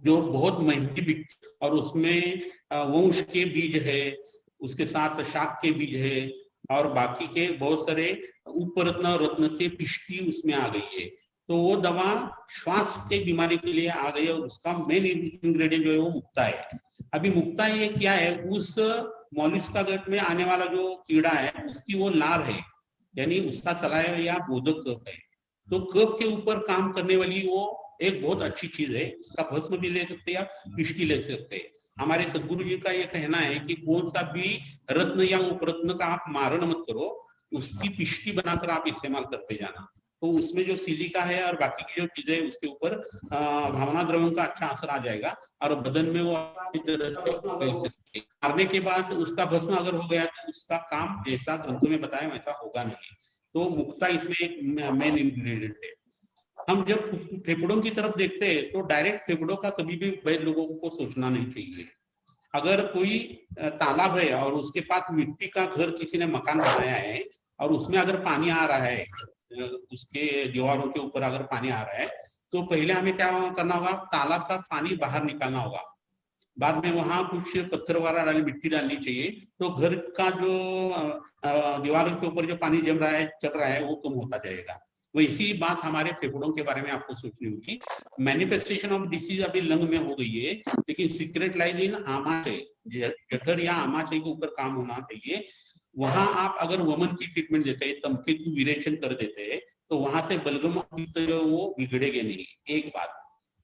जो बहुत महंगी बिकती और उसमें वंश के बीज है, उसके साथ शाक के बीज है और बाकी के बहुत सारे उपरत्न रत्न के पिष्टी उसमें आ गई है। तो वो दवा श्वास के बीमारी के लिए आ गई और उसका मेन इंग्रेडिएंट जो है वो मुक्ता है। अभी मुक्ता ये क्या है, उस मॉलिस्का गट में आने वाला जो कीड़ा है उसकी वो लार है, यानी उसका सलाइवा या बोधक कफ है। तो कफ के ऊपर काम करने वाली वो एक बहुत अच्छी चीज है। उसका भस्म भी ले सकते हैं या पिष्टी ले सकते हैं। हमारे सदगुरु जी का ये कहना है कि कौन सा भी रत्न या उपरत्न का आप मारण मत करो, उसकी पिष्टी बनाकर आप इस्तेमाल करते जाना। तो उसमें जो सिलिका है और बाकी की जो चीजें उसके ऊपर भावना द्रव्यों का अच्छा असर आ जाएगा और बदन में वो अच्छी तरह से मारने के बाद उसका भस्म अगर हो गया तो उसका काम जैसा ग्रंथों में बताया वैसा होगा नहीं। तो मुक्ता इसमें एक मेन इंग्रेडिएंट है। हम जब फेफड़ों की तरफ देखते हैं तो डायरेक्ट फेफड़ों का कभी भी वैद्य लोगों को सोचना नहीं चाहिए। अगर कोई तालाब है और उसके पास मिट्टी का घर किसी ने मकान बनाया है और उसमें अगर पानी आ रहा है, उसके दीवारों के ऊपर अगर पानी आ रहा है तो पहले हमें क्या करना होगा, तालाब का पानी बाहर निकालना होगा। बाद में वहां कुछ पत्थर वगैरह डाली मिट्टी डालनी चाहिए तो घर का जो दीवारों के ऊपर जो पानी जम रहा है चल रहा है वो कम होता जाएगा। वैसी बात हमारे फेफड़ों के बारे में आपको सोचनी होगी। मैनिफेस्टेशन ऑफ डिसीज अभी लंग में हो गई है, लेकिन सीक्रेट लाइज इन आमाशय, जठर या आमाशय के ऊपर काम होना चाहिए। वहां आप अगर वमन की ट्रीटमेंट देते हैं, तमके विरेचन कर देते हैं तो वहां से बलगम जो वो बिगड़ेगे नहीं, एक बात।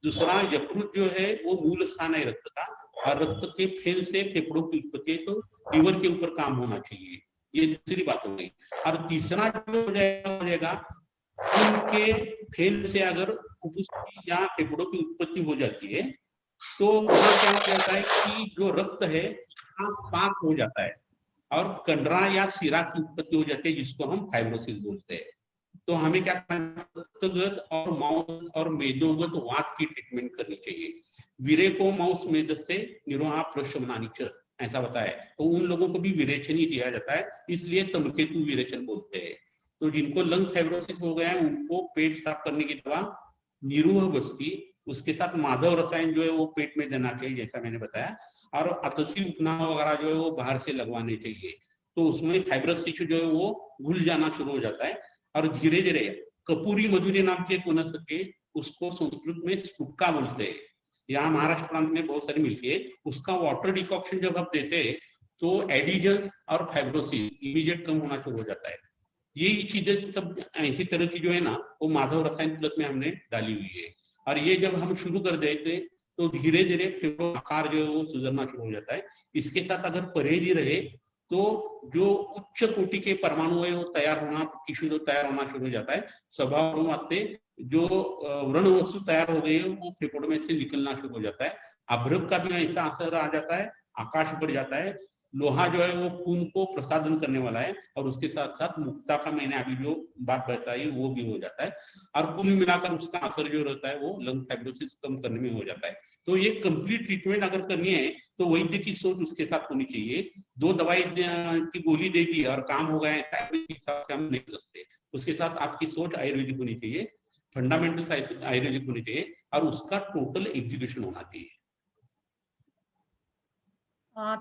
दूसरा, यकृत जो है वो मूल स्थान है रक्त का और रक्त के फेल से फेफड़ों की उत्पत्ति है, तो लीवर के ऊपर काम होना चाहिए। ये दूसरी बात हो गई। और तीसरा जो हो जाएगा उनके फेल से अगर फुफ्फुस या फेफड़ों की उत्पत्ति हो जाती है तो वहां क्या हो जाता है कि जो रक्त है पाक हो जाता है और कंडरा या सिरा की उत्पत्ति हो जाती है, जिसको हम फाइब्रोसिस बोलते हैं। तो हमें क्या करना, रक्तगत और मांस और मेदोगत वात की ट्रीटमेंट करनी चाहिए। वीरे को मांस मेद से निरोहा प्रशमनानी ऐसा बताया, तो उन लोगों को भी विरेचन ही दिया जाता है, इसलिए तमकेतु विरेचन बोलते हैं। तो जिनको लंग फाइब्रोसिस हो गया है उनको पेट साफ करने की दवा निरूह बस्ती, उसके साथ माधव रसायन जो है वो पेट में देना चाहिए जैसा मैंने बताया, और अतसी उपना वगैरह जो है वो बाहर से लगवाने चाहिए। तो उसमें फाइब्रस टिश्यू जो है वो घुल जाना शुरू हो जाता है और धीरे धीरे कपूरी मधुरी नाम की एक वनस्पति, उसको संस्कृत में स्पुक्का बोलते हैं, यहाँ महाराष्ट्र प्रांत में बहुत सारी मिलती है। उसका वाटर डिकॉक्शन जब आप देते हैं तो एडिजन्स और फाइब्रोसिस इमीडिएट कम होना शुरू हो जाता है। ये चीजें सब ऐसी तरह की जो है ना वो माधव रसायन प्लस में हमने डाली हुई है। और ये जब हम शुरू कर देते तो धीरे धीरे फेफड़ों आकार जो है वो सुधरना शुरू हो जाता है। इसके साथ अगर परहेज ही रहे तो जो उच्च कोटि के परमाणु है वो तैयार होना, टिश्यू तैयार होना शुरू हो जाता है। स्वभाव से जो व्रण वस्तु तैयार हो गई है वो फेफड़ों में से निकलना शुरू हो जाता है। अभ्रक का भी ऐसा असर आ जाता है, आकाश बढ़ जाता है। लोहा जो है वो खून को प्रसादन करने वाला है और उसके साथ साथ मुक्ता का मैंने अभी जो बात बताई वो भी हो जाता है। और कुल मिलाकर उसका असर जो रहता है वो लंग फाइब्रोसिस कम करने में हो जाता है। तो ये कंप्लीट ट्रीटमेंट अगर करनी है तो वैद्य की सोच उसके साथ होनी चाहिए। दो दवाई की गोली दे दी और काम हो गया हिसाब से हम नहीं कर सकते। उसके साथ आपकी सोच आयुर्वेदिक होनी चाहिए, फंडामेंटल आयुर्वेदिक होनी चाहिए और उसका टोटल एग्जीक्यूशन होना चाहिए।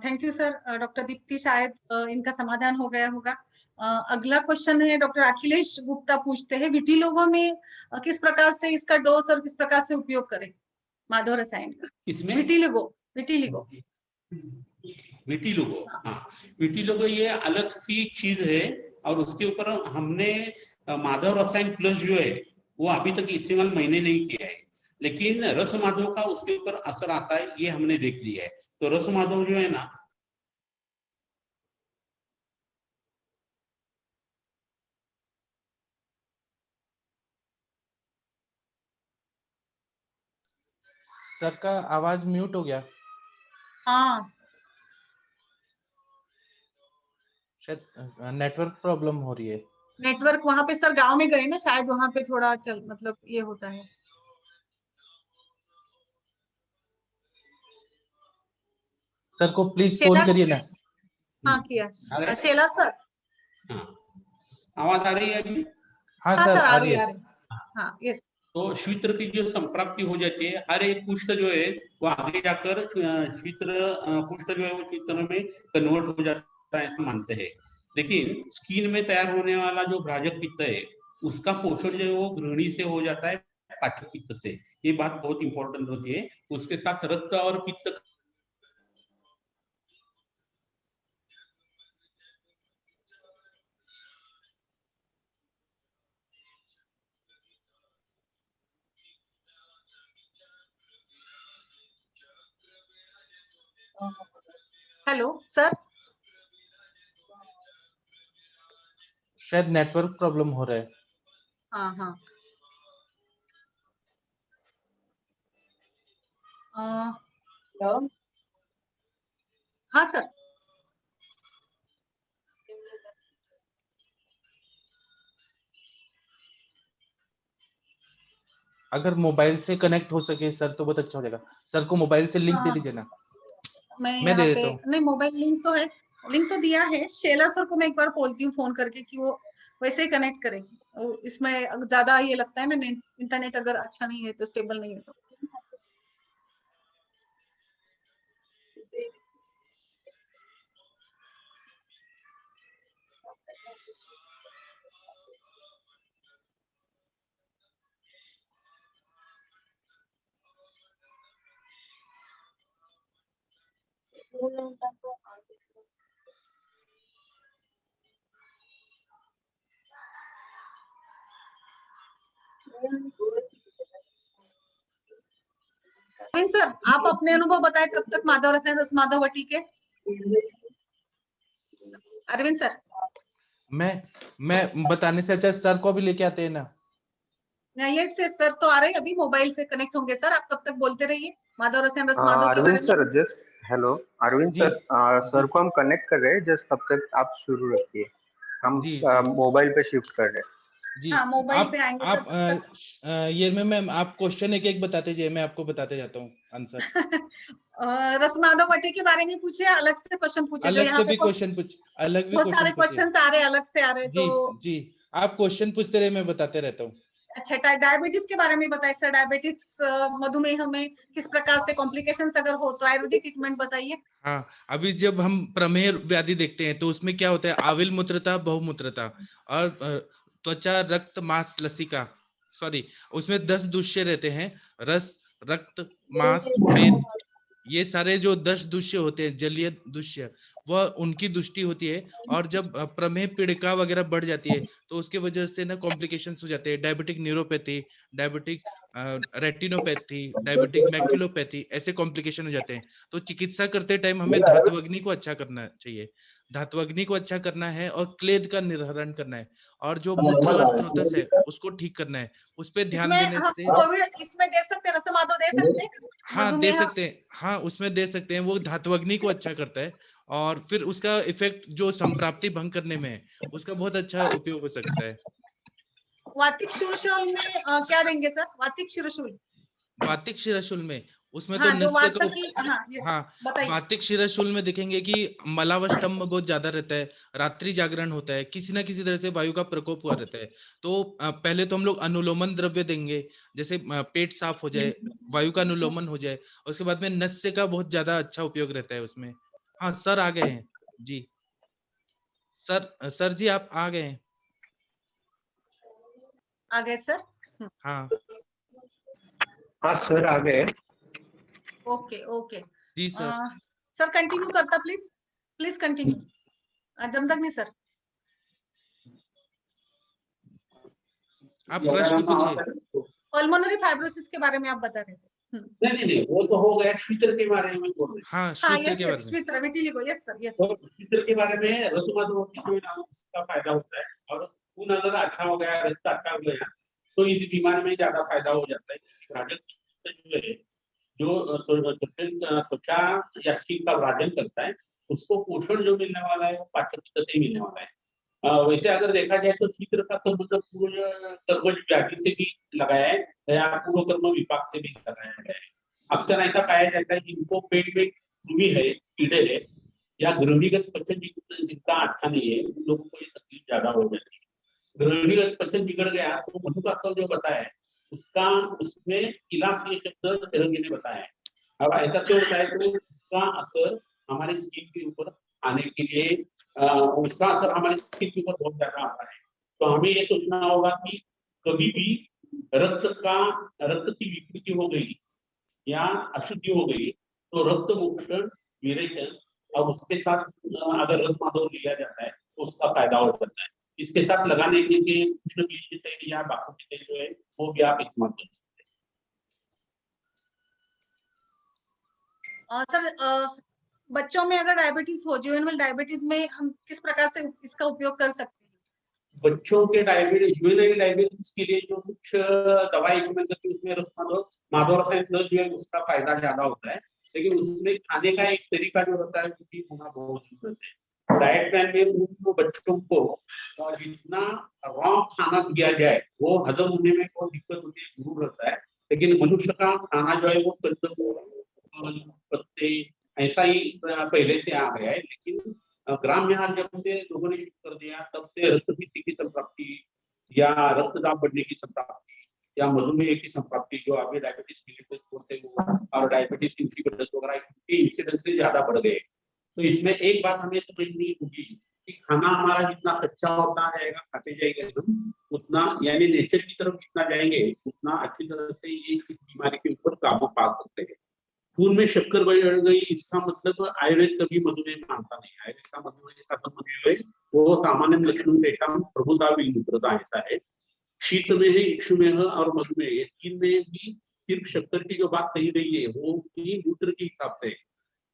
Thank you sir. Doctor Deepti, शायद इनका समाधान हो गया होगा। अगला क्वेश्चन है डॉक्टर अखिलेश गुप्ता पूछते हैं, विटिलिगो में किस प्रकार से इसका डोज और किस प्रकार से उपयोग करें माधव रसायन का? इसमें विटिलिगो विटिलिगो विटिलिगो, हाँ विटिलिगो ये अलग सी चीज है और उसके ऊपर हमने माधव रसायन प्लस जो है वो अभी तक इस्तेमाल मैंने नहीं किया है, लेकिन रस माधव का उसके ऊपर असर आता है ये हमने देख लिया है। तो रस माधव जो है ना, सर का आवाज म्यूट हो गया, हाँ शायद नेटवर्क प्रॉब्लम हो रही है। नेटवर्क वहां पे सर गांव में गए ना, शायद वहां पे थोड़ा चल मतलब ये होता है। सर को प्लीज फोन शेलर करिए ना। हाँ किया। शेलर सर, हाँ आवाज आ रही है अभी? हाँ हाँ सर सर आ आ रही रही है। आ रही। हाँ यस। तो शीत्र की जो संप्राप्ति हो जाती है, हर एक कुष्ठ जो है वो आगे जाकर शीत्र कुष्ठ जो है वो शीत्र में कन्वर्ट हो जाता है ऐसा मानते हैं। लेकिन स्किन में तैयार होने वाला जो भ्राजक पित्त है उसका पोषण जो है वो गृहिणी से हो जाता है, पाचक पित्त से। ये बात बहुत इंपॉर्टेंट होती है। उसके साथ रक्त और पित्त हेलो सर, शायद नेटवर्क प्रॉब्लम हो रहा है। हाँ हाँ हाँ सर। अगर मोबाइल से कनेक्ट हो सके सर तो बहुत अच्छा हो जाएगा। सर को मोबाइल से लिंक दे हाँ, दीजिए ना। मैं मैं यहाँ दे पे देता हूँ। नहीं, मोबाइल लिंक तो है, लिंक तो दिया है। शेलर सर को मैं एक बार बोलती हूँ फोन करके कि वो वैसे ही कनेक्ट करें। इसमें ज्यादा ये लगता है ना, इंटरनेट अगर अच्छा नहीं है तो, स्टेबल नहीं है तो। अरविंद सर, आप अपने अनुभव बताएं कब तक माधव रसायन रस माधववटी के। अरविंद सर, मैं बताने से अच्छा सर को भी लेके आते हैं ना। ये से सर तो आ रहे हैं, अभी मोबाइल से कनेक्ट होंगे सर, आप तब तक बोलते रहिए माधव रसायन रस माधव के अरविंद बारे में। Sir just hello Arvind ji sir, sir को हम कनेक्ट कर रहे हैं, जस्ट तब तक आप शुरू रखिए, हम जी जी मोबाइल पे शिफ्ट कर रहे हैं। जी। हाँ मोबाइल पे आप आएंगे आप सर तब तक। ये में मैम आप क्वेश्चन एक एक बताते जाइए, मैं आपको बताते जाता हूँ आंसर। रस माधववटी के बारे में पूछे, अलग से क्वेश्चन पूछे, जो अलग यहाँ से पे भी क्वेश्चन पूछ अलग भी बहुत सारे क्वेश्चन पूछिए। क्वेश्चन आ रहे हैं, अलग से आ रहे हैं जी तो। जी, आप क्वेश्चन पूछते रहे, मैं बताते रहता हूँ। अच्छा, डायबिटीज के बारे में बताइए सर। डायबिटीज मधुमेह में किस प्रकार से कॉम्प्लिकेशंस अगर हो तो आयुर्वेदिक ट्रीटमेंट बताइए। हाँ, अभी जब हम प्रमेह व्याधि देखते हैं तो उसमें क्या होता है, आविल मूत्रता, बहुमूत्रता और त्वचा, रक्त, मांस, लसिका, सॉरी उसमें 10 दूष्य रहते हैं। रस, रक्त, मांस, मेद, ये सारे जो 10 दूष्य होते हैं, जलीय दूष्य, वह उनकी दृष्टि होती है। और जब प्रमेह पीड़िका वगैरह बढ़ जाती है तो उसके वजह से ना कॉम्प्लिकेशंस हो जाते हैं, diabetic neuropathy, diabetic retinopathy, diabetic maculopathy, ऐसे कॉम्प्लिकेशन हो जाते हैं। तो चिकित्सा करते टाइम हमें धात्वग्नि को अच्छा करना चाहिए, धात्वग्नि को अच्छा करना है और क्लेद का निर्हरण करना है, और जो मूत्र व स्त्रोतस है उसको ठीक करना है, उस पर ध्यान इसमें देने हम से। कोविड इसमें दे सकते हैं, रसमाधव दे सकते हैं, हाँ दे मधुमेह। सकते हैं, हाँ उसमें दे सकते हैं, वो धात्वग्नि को अच्छा करता है और फिर उसका इफेक्ट जो संप्राप्ति भंग करने में है उसका बहुत अच्छा उपयोग हो सकता है। वातिक शिरोशूल में क्या देंगे सर? वातिक शिरोशूल वातिक शिरशूल में उसमें हाँ, तो जो नस्य वात की, हाँ, yes, हाँ, बताइए। वातिक शिरशूल में देखेंगे कि मलावष्टम्भ बहुत ज्यादा रहता है, रात्रि जागरण होता है, किसी ना किसी तरह से वायु का प्रकोप हुआ रहता है। तो पहले तो हम लोग अनुलोमन द्रव्य देंगे, जैसे पेट साफ हो जाए, वायु का अनुलोमन हो जाए, और उसके बाद में नस्य का बहुत ज्यादा अच्छा उपयोग रहता है उसमें। हाँ सर आ गए हैं जी, सर जी आप आ गए हैं। आ गए सर? हाँ हाँ सर आ गए। Okay okay. जी सर। सर कंटिन्यू करता please, please continue. Jamadagni sir, आप प्रश्न पूछिए। पल्मोनरी फाइब्रोसिस के बारे में आप बता रहे थे। नहीं, वो तो हो गया, शीतर के बारे में बोल रहे हैं। हाँ हाँ, शीत्र यस के यस, बारे में। श्वेत्र विटिलिगो, यस सर, यस। तो शीतर के बारे में रसोमाधव की इसका फायदा होता है, और खून अगर अच्छा हो गया, रक्त अच्छा हो गया, तो इस बीमारी में ज्यादा फायदा हो जाता है। त्वचा या स्किन का विभाजन करता है, उसको पोषण जो मिलने वाला है वो पाचक से मिलने वाला है। वैसे अगर देखा जाए तो शीघ्र का संबंध पूर्व कर्मज व्याधि से भी लगाया है या पूर्व कर्म विपाक से भी लगाया गया है। अक्सर ऐसा पाया जाता है जिनको पेट में कृमि है, कीड़े है, या गृहणीगत पचन जिनका अच्छा नहीं है, उन लोगों को ये तकलीफ ज्यादा हो जाती है। गृहणीगत पचन बिगड़ गया तो मधु का फल जो बताया है उसका, उसमें किलास ये शब्द तेलंगी ने बताया है। अब ऐसा क्यों होता है, तो उसका असर हमारे स्किन के ऊपर आने के लिए उसका असर हमारे स्किन के ऊपर बहुत ज्यादा आता है। तो हमें ये सोचना होगा कि कभी भी रक्त की विकृति हो गई या अशुद्धि हो गई तो रक्त मोक्षण, विरेचन, और उसके साथ अगर रस माधव लिया जाता है तो उसका फायदा हो जाता है। इसके साथ लगाने के लिए कृष्ण बीज तेल या बाकी के तेल जो है वो भी आप इस्तेमाल कर सकते हैं। सर बच्चों में अगर डायबिटीज हो, जुवेनियल डायबिटीज में हम किस प्रकार से इसका उपयोग कर सकते हैं? बच्चों के डायबिटीज, जुवेनाइल डायबिटीज के लिए जो कुछ दवाई इसमें उसमें माधव रसायन प्लस जो है उसका फायदा ज्यादा होता है, लेकिन उसमें खाने का एक तरीका जो होता है वो भी होना बहुत जरूरत है। डाइट प्लान में उनको बच्चों को जितना रॉ खाना दिया जाए वो हजम होने में बहुत दिक्कत होती है, जरूर रहता है, लेकिन मनुष्य का खाना जो है वो पत्ते ऐसा ही पहले से आ गया है। लेकिन ग्राम में जब से लोगों ने शुरू कर दिया तब से रक्तपीति की संप्राप्ति या रक्तदाब बढ़ने की संप्राप्ति या मधुमेह की संप्राप्ति जो अभी डायबिटीज मिलिटस बोलते हैं और डायबिटीज इंसिडेंस वगैरह के इंसिडेंस से ज्यादा बढ़ गए। तो इसमें एक बात हमें समझनी होगी कि खाना हमारा जितना कच्चा होता रहेगा, खाते जाएंगे हम उतना, यानी नेचर की तरफ जितना जाएंगे उतना अच्छी तरह से ये इस बीमारी के ऊपर काबू पा सकते हैं। खून में शक्कर बढ़ गई इसका मतलब आयुर्वेद कभी मधुमेह मानता नहीं। आयुर्वेद का मधुमेह का संबंध है वो सामान्य लक्षण देखा प्रभुता विलुप्तता ऐसा है। शीत में है, इक्षुमेह और मधुमेह, ये तीन में भी सिर्फ शक्कर की जो बात कही गई है वो भी मूत्र के हिसाब से है।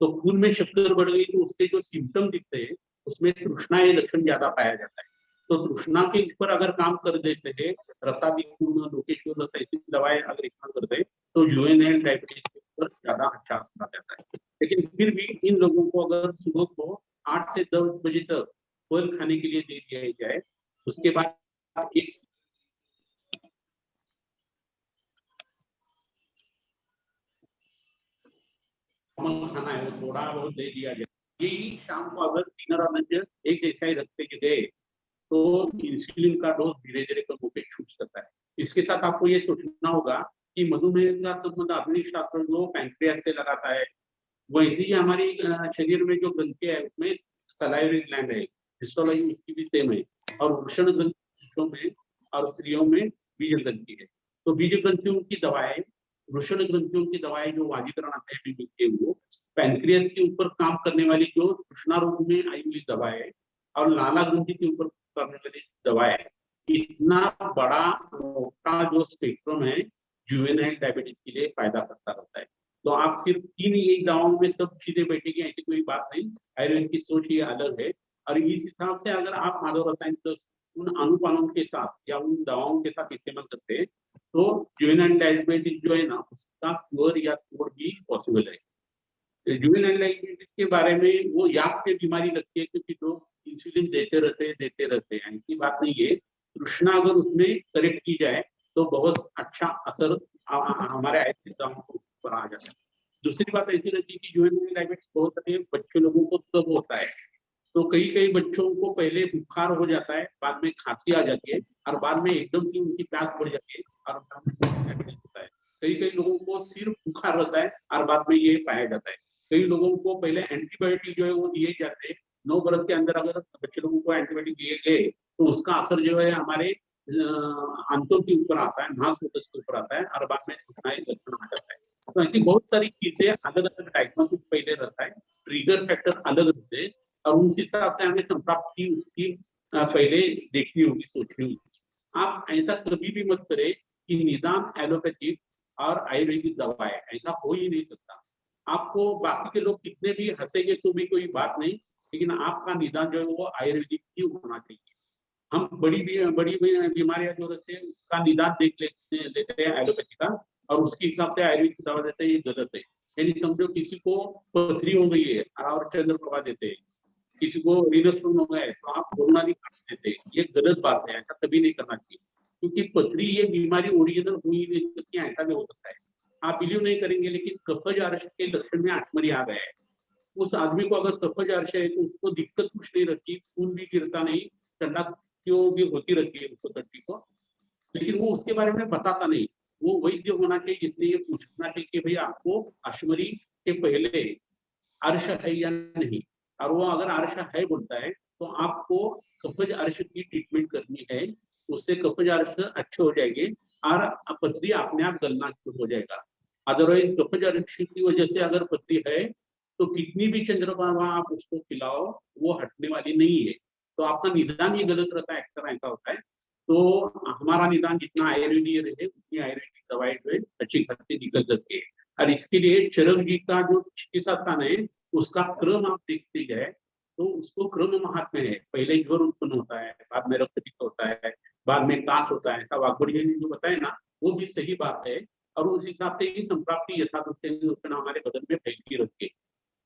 तो खून में शक्कर बढ़ गई तो उसके जो सिम्टम दिखते हैं उसमें तृष्णा ये लक्षण ज्यादा पाया जाता है। तो तृष्णा के ऊपर अगर काम कर देते हैं, रसादिपूर्ण लोकेश्वर ऐसी दवाएं अगर इस्तेमाल करते हैं तो जुवेनाइल डायबिटीज के ऊपर ज्यादा अच्छा असर आ जाता है। लेकिन फिर भी इन लोगों को अगर सुबह को 8 से 10 बजे तक फल खाने के लिए दे दिया जाए, उसके बाद एक खाना है वो थोड़ा बहुत दे दिया जाए, यही शाम को अगर तीन अनज एक जैसा ही रखते गए तो इंसुलिन का डोज धीरे धीरे कम होकर छूट सकता है। इसके साथ आपको ये सोचना होगा कि मधुमेह का संबंध आधुनिक शास्त्र जो पैंक्रियास से लगाता है, वैसे ही हमारी शरीर में जो ग्रंथियां है उसमें सलाइवरी ग्लैंड है, हिस्टोलॉजी उसकी भी सेम है, और वृषण ग्रंथियों में और स्त्रियों में बीज ग्रंथि है। तो बीज ग्रंथियों की दवाएं, वृषण ग्रंथियों की दवाएं जो वाजीकरण आते हैं बीज के, वो पैंक्रियास के ऊपर काम करने वाली जो तृष्णा रोग में आई हुई दवाएं और लाला ग्रंथि के ऊपर करने वाली दवाएं, इतना बड़ा मोटा जो स्पेक्ट्रम है जुवेनाइल डायबिटीज के लिए फायदा करता रहता है। तो आप सिर्फ 3 एक दवाओं में सब चीजें बैठेगी ऐसी कोई बात नहीं। आयुर्वेद की सोच ये अलग है, और इस हिसाब से अगर आप माधव रसायन उन अनुपानों के साथ या उन दवाओं के साथ इस्तेमाल करते हैं तो जुवेनाइल डायबिटीज जो है ना उसका क्योर या क्योर भी पॉसिबल है। जुवेनाइल डायबिटीज के बारे में वो याद पे बीमारी लगती है क्योंकि लोग इंसुलिन देते रहते हैं, ऐसी बात नहीं है। तृष्णा अगर उसमें करेक्ट की जाए तो बहुत अच्छा असर हमारे आयुर्वेद दवाओं पर आ जाता है। दूसरी बात ऐसी रहती है कि जुवेनाइल डायबिटीज बहुत सारे बच्चे लोगों को तब होता है, तो कई बच्चों को पहले बुखार हो जाता है, बाद में खांसी आ जाती है और बाद में एकदम से उनकी प्यास बढ़ जाती है और डायबिटीज होता है। कई लोगों को सिर्फ बुखार रहता है और बाद में ये पाया जाता है। कई लोगों को पहले एंटीबायोटिक जो है वो दिए जाते हैं। 9 बरस के अंदर अगर बच्चे लोगों को एंटीबायोटिक दिए गए तो उसका असर जो है हमारे आंतों के ऊपर आता है, नास के ऊपर आता है और बाद में लक्षण आ जाता है। तो ऐसी बहुत सारी चीजें अलग अलग डायग्नोसिस पहले रहता है, ट्रिगर फैक्टर अलग रहते हैं और उस हिसाब से हमें संप्राप्ति उसकी पहले देखनी होगी, सोचनी होगी। आप ऐसा कभी भी मत करें कि निदान एलोपैथिक और आयुर्वेदिक दवा है, ऐसा हो ही नहीं सकता। आपको बाकी के लोग कितने भी हंसेंगे तो भी कोई बात नहीं, लेकिन आपका निदान जो है वो आयुर्वेदिक ही होना चाहिए। हम बड़ी बीमारियां जो रहते हैं उसका निदान लेते हैं एलोपैथी का और उसके हिसाब से आयुर्वेद की दवा देते हैं, ये गलत है। यानी समझो किसी को पथरी हो गई है और चंद्रप्रभा देते हैं, किसी को रीनस स्टोन हो गया है तो आप कोरोना देते हैं, ये गलत बात है, ऐसा कभी नहीं करना चाहिए। क्योंकि पथरी ये बीमारी ओरिजिनल हुई नहीं सकती, ऐसा भी हो सकता है। आप बिलीव नहीं करेंगे लेकिन कफज आर्श के लक्षण में आत्मरी आ गया है। उस आदमी को अगर कफज आर्श है तो उसको दिक्कत कुछ नहीं रहती, खून भी गिरता नहीं, ठंडा क्यों भी होती रहती है उसको तट्टी को, लेकिन वो उसके बारे में बताता नहीं। वो वैद्य होना चाहिए जिसने ये पूछना चाहिए कि भाई आपको अश्मरी के पहले अर्श है या नहीं, और वो अगर अर्श है बोलता है तो आपको कफज अर्श की ट्रीटमेंट करनी है, उससे कफज अर्श अच्छे हो जाएंगे और पथरी अपने आप गलना शुरू हो जाएगा। अदरवाइज कफज अर्श की वजह से अगर पथरी है तो कितनी भी चंद्रप्रभा आप उसको खिलाओ वो हटने वाली नहीं है। तो आपका निदान ही गलत रहता है, अक्सर ऐसा होता है। तो हमारा निदान जितना आयुर्वेदीय रहे उतनी आयुर्वेदिक दवाई जो है अच्छी खासी निकल सकती है। और इसके लिए चरक जी का जो चिकित्सा स्थान है उसका क्रम आप देखते गए तो उसको क्रम महात्म्य है। पहले ज्वर उत्पन्न होता है, बाद में रक्तपित्त होता है, बाद में काश होता है। वाघबड़ी ने जो बताया ना वो भी सही बात है, और उस हिसाब से ही संप्राप्ति यथार्थ हमारे बदन में फैलती रहती है।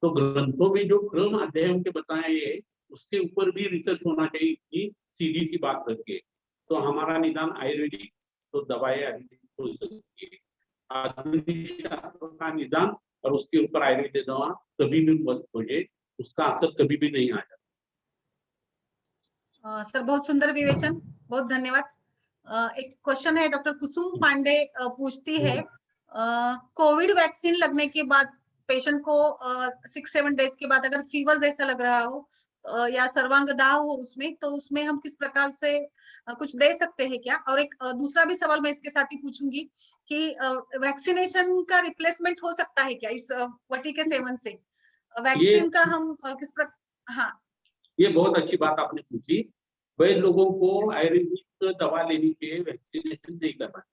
तो ग्रंथों में जो क्रम अध्ययन के बताए हैं उसके ऊपर भी रिसर्च होना चाहिए कि सीधी सी बात करके। तो हमारा निदान आयुर्वेदिक तो दवाएं आयुर्वेदिक हो सकती है, आधुनिक शास्त्रों का निदान और उसके ऊपर आयुर्वेदिक दवा कभी भी मत खोजे, उसका असर कभी भी नहीं आ जाता। सर बहुत सुंदर विवेचन, बहुत धन्यवाद। एक क्वेश्चन है, डॉक्टर कुसुम पांडे पूछती है, कोविड वैक्सीन लगने के बाद पेशेंट को 6-7 डेज के बाद अगर फीवर जैसा लग रहा हो या सर्वांग दाह हो उसमें, तो उसमें हम किस प्रकार से कुछ दे सकते हैं क्या? और एक दूसरा भी सवाल मैं इसके साथ ही पूछूंगी कि वैक्सीनेशन का रिप्लेसमेंट हो सकता है क्या इस वटी के सेवन से? वैक्सीन का हम किस प्रकार? हाँ, ये बहुत अच्छी बात आपने पूछी। वैध लोगों को आयुर्वेदिक दवा लेने के वैक्सीनेशन नहीं करना,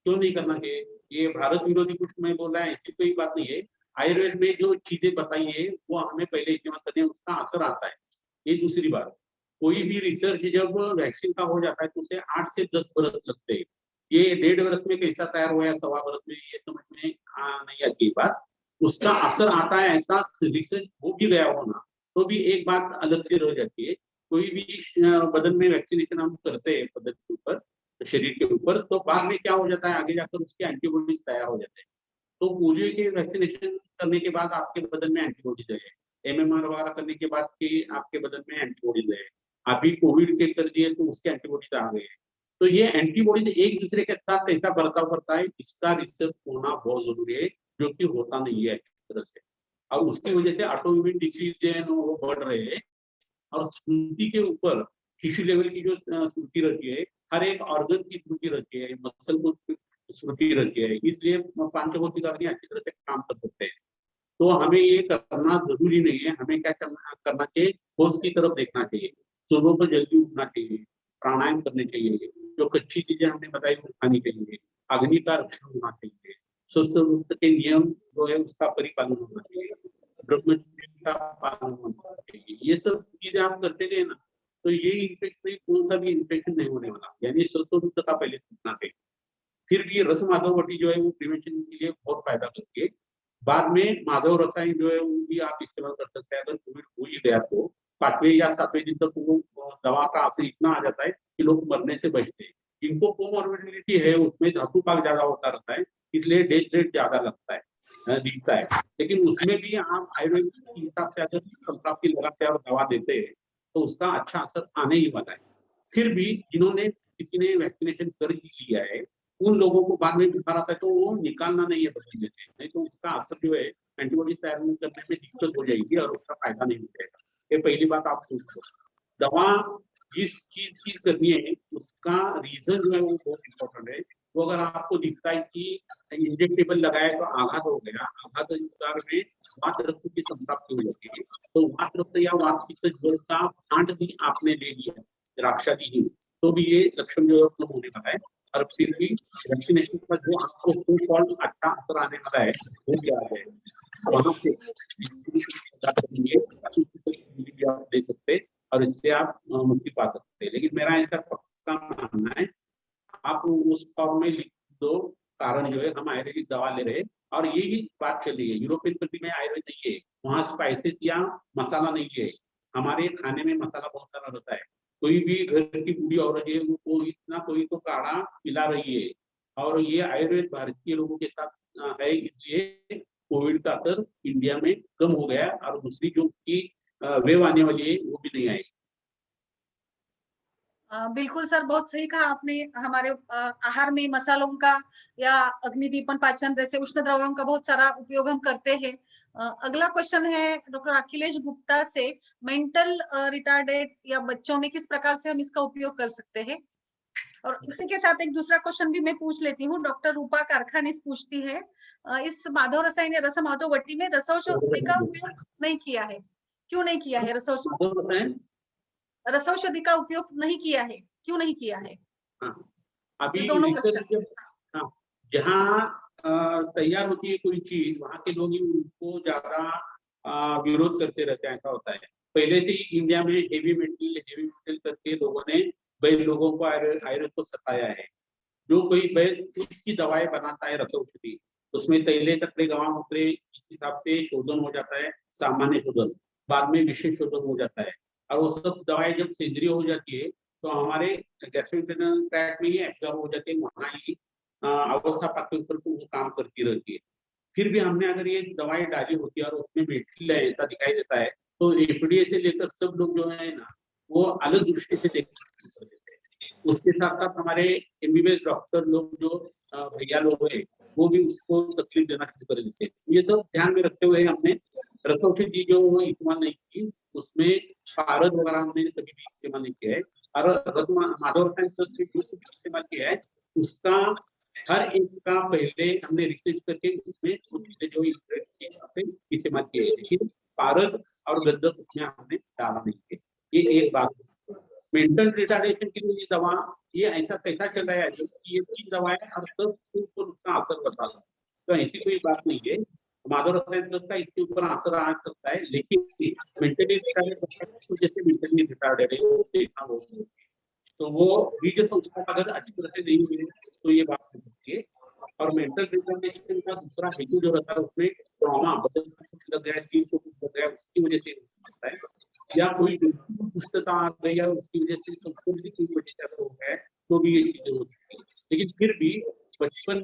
क्यों नहीं करना चाहिए? ये भारत विरोधी कुछ मैं बोल रहा है ऐसी कोई बात नहीं है। आयुर्वेद में जो चीजें बताई है वो हमें पहले इस्तेमाल करने उसका असर आता है। ये दूसरी बात, कोई भी रिसर्च जब वैक्सीन का हो जाता है तो उसे 8 से 10 बरस लगते हैं। ये 1.5 बरस में कैसा तैयार हुआ है, 1.25 बरस में, ये समझ में नहीं आती बात। उसका असर आता है, ऐसा रिसर्च हो भी गया होना तो भी एक बात अलग से रह जाती है। कोई भी बदन में वैक्सीनेशन हम करते हैं बदन के ऊपर, शरीर के ऊपर, तो बाद में क्या हो जाता है, आगे जाकर उसके एंटीबॉडीज तैयार हो जाते हैं। तो पोलियो के वैक्सीनेशन करने के बाद आपके बदन में एंटीबॉडीज है, MMR वगैरह करने के बाद के आपके बदन में एंटीबॉडीज है। अभी कोविड के कर दिए तो उसके एंटीबॉडीज आ गए हैं। तो ये एंटीबॉडीज एक दूसरे के साथ कैसा बर्ताव करता है इसका रिसर्च होना बहुत जरूरी है, जो कि होता नहीं है एक तरह से। और उसकी वजह से ऑटोइम्यून डिसीज जो है वो बढ़ रहे हैं। और स्मृति के ऊपर टिश्यू लेवल की जो स्मृति रहती है, हर एक ऑर्गन की स्मृति रहती है, मसल को स्मृति रहती है, इसलिए पंचभौतिक अग्नि अच्छी तरह से काम कर सकते हैं। तो हमें ये करना जरूरी नहीं है। हमें क्या करना चाहिए, होश की तरफ देखना चाहिए, सुबह को जल्दी उठना चाहिए, प्राणायाम करने चाहिए, जो कच्ची चीजें हमने बताई वो खानी चाहिए, अग्नि का रक्षण होना चाहिए, स्वस्थ के नियम जो है उसका परिपालन होना चाहिए, ब्रह्मचर्य का पालन होना चाहिए। ये सब चीजें आप करते गए ना तो ये इन्फेक्शन, कौन सा भी इन्फेक्शन नहीं होने वाला। यानी स्वस्थ का पहले सीखना चाहिए। फिर भी रस माधव वटी जो है वो प्रिवेंशन के लिए बहुत फायदा करती है। बाद में माधव रसायन जो है वो भी आप इस्तेमाल कर सकते हैं। अगर कोविड हो ही गया तो 5वें या 7वें दिन तक वो दवा का असर इतना आ जाता है कि लोग मरने से बचते हैं। जिनको कोमोर्बिडिटी है उसमें धातु पाक ज्यादा होता रहता है, इसलिए डेथ रेट ज्यादा लगता है। दिखता है, लेकिन उसमें भी आप आयुर्वेद के हिसाब से अगर संप्राप्ति लगाते हैं और दवा देते हैं तो उसका अच्छा असर आने ही वाला है। फिर भी जिन्होंने किसी ने वैक्सीनेशन कर ही लिया है उन लोगों को बाद में बुखार आता है तो वो निकालना नहीं है बदली में से, नहीं तो उसका असर जो है एंटीबॉडी तैयार करने में दिक्कत हो जाएगी और उसका फायदा नहीं मिलेगा। ये पहली बात आप सोचो। दवा जिस चीज की करनी है उसका रीजन जो है वो बहुत इंपॉर्टेंट है। तो अगर आपको दिखता है कि इंजेक्टेबल लगाए तो आघात हो गया, आघात में वात रक्त की संप्राप्ति हो जाती है, तो वात रक्त या वात पित्त ज्वर का फांड भी आपने ले लिया, राक्षादी ही, तो भी ये लक्षण जो है कम होने वाला है। और फिर भी वैक्सीनेशन का जो आपको सो कॉल्ड अच्छा असर आने वाला है वो क्या है, वहां से आप दे सकते और इससे आप मुक्ति पा सकते हैं। लेकिन मेरा ऐसा पक्का मानना है आप उस फॉर्म में लिख दो कारण जो है हम आयुर्वेदिक दवा ले रहे हैं और यही बात चल रही है। यूरोपियन कंट्री में आयुर्वेद नहीं है, वहाँ स्पाइसेस या मसाला नहीं है। हमारे खाने में मसाला बहुत सारा रहता है। कोई भी घर की बूढ़ी औरत है वो इतना कोई तो काढ़ा पिला रही है और ये आयुर्वेद भारतीय लोगों के साथ है, इसलिए कोविड का असर इंडिया में कम हो गया और दूसरी जो की वेव आने वाली है वो भी नहीं आएगी। बिल्कुल सर, बहुत सही कहा आपने। हमारे आहार में मसालों का या अग्निदीपन पाचन जैसे उष्ण द्रव्यों का बहुत सारा उपयोग हम करते हैं। अगला क्वेश्चन है डॉक्टर अखिलेश गुप्ता से, मेंटल रिटार्डेड या बच्चों में किस प्रकार से हम इसका उपयोग कर सकते हैं। और इसी के साथ एक दूसरा क्वेश्चन भी मैं पूछ लेती हूँ। डॉक्टर रूपा कारखानीस पूछती है, इस माधव रसायन या रस माधव वट्टी में रसौषधि का उपयोग नहीं किया है, क्यों नहीं किया है? रसौषधि का उपयोग नहीं किया है, क्यों नहीं किया है? अभी दोनों जहाँ तैयार होती है कोई चीज वहाँ के लोग ही उनको ज्यादा विरोध करते रहते हैं, ऐसा होता है। पहले से ही इंडिया में हेवी मेटल करके लोगों ने बैल लोगों को आयुर्वेद को सताया है। जो कोई बैल उसकी दवाएं बनाता है रसौषधि, उसमें तैले तकड़े गवां उतरे इस हिसाब से शोधन हो जाता है, सामान्य शोधन, बाद में विशेष शोधन हो जाता है और वो सब दवाएं जब सेंद्रीय हो जाती है तो हमारे गैस्ट्रोइंटेस्टाइनल ट्रैक्ट में ही एब्जॉर्ब हो जाती है, वहाँ ही अवस्था पाक के ऊपर वो काम करती रहती है। फिर भी हमने अगर ये दवाई डाली होती है और उसमें मेथिल ऐसा दिखाई देता है तो एफडीए से लेकर सब लोग जो है ना वो अलग दृष्टि से देखते हैं। उसके साथ साथ हमारे एमबीबीएस डॉक्टर लोग जो भैया लोग हैं वो भी उसको तकलीफ देना शुरू कर देते हैं। ये सब ध्यान में रखते हुए हमने रसौषधि जो इस्तेमाल नहीं की, उसमें पारद वगैरह हमने कभी भी इस्तेमाल नहीं किया है। और माधव रसायन इस्तेमाल किया है उसका हर एक का पहले हमने रिसर्च करके उसमें जो इस्तेमाल किए हैं, लेकिन पारद और गंधक उसमें हमने डाला नहीं है। ये एक बात। मेंटल रिटार्डेशन के लिए ये दवा ये ऐसा कैसा चल रहा है कि ये 3 दवाएं और सब को उसका असर बता रहा है, तो ऐसी कोई बात नहीं है। माधव रसायन का इसके ऊपर असर आ सकता है, लेकिन मेंटली रिटार्डेड जैसे मेंटली रिटार्डेड है वो देखना होगा, तो वो बीज संस्था अगर अच्छी तरह से नहीं हुई तो ये बात हो सकती है। और मेंटल रिटार्डेशन का दूसरा हेतु जो रहता है उसमें ट्रॉमा बदल लग गया, चीज को लग गया, उसकी वजह से हो सकता है, या कोई दुष्टता आ गई है उसकी वजह से संस्कृति की वजह से हो गया तो भी ये चीजें होती है। लेकिन फिर भी बचपन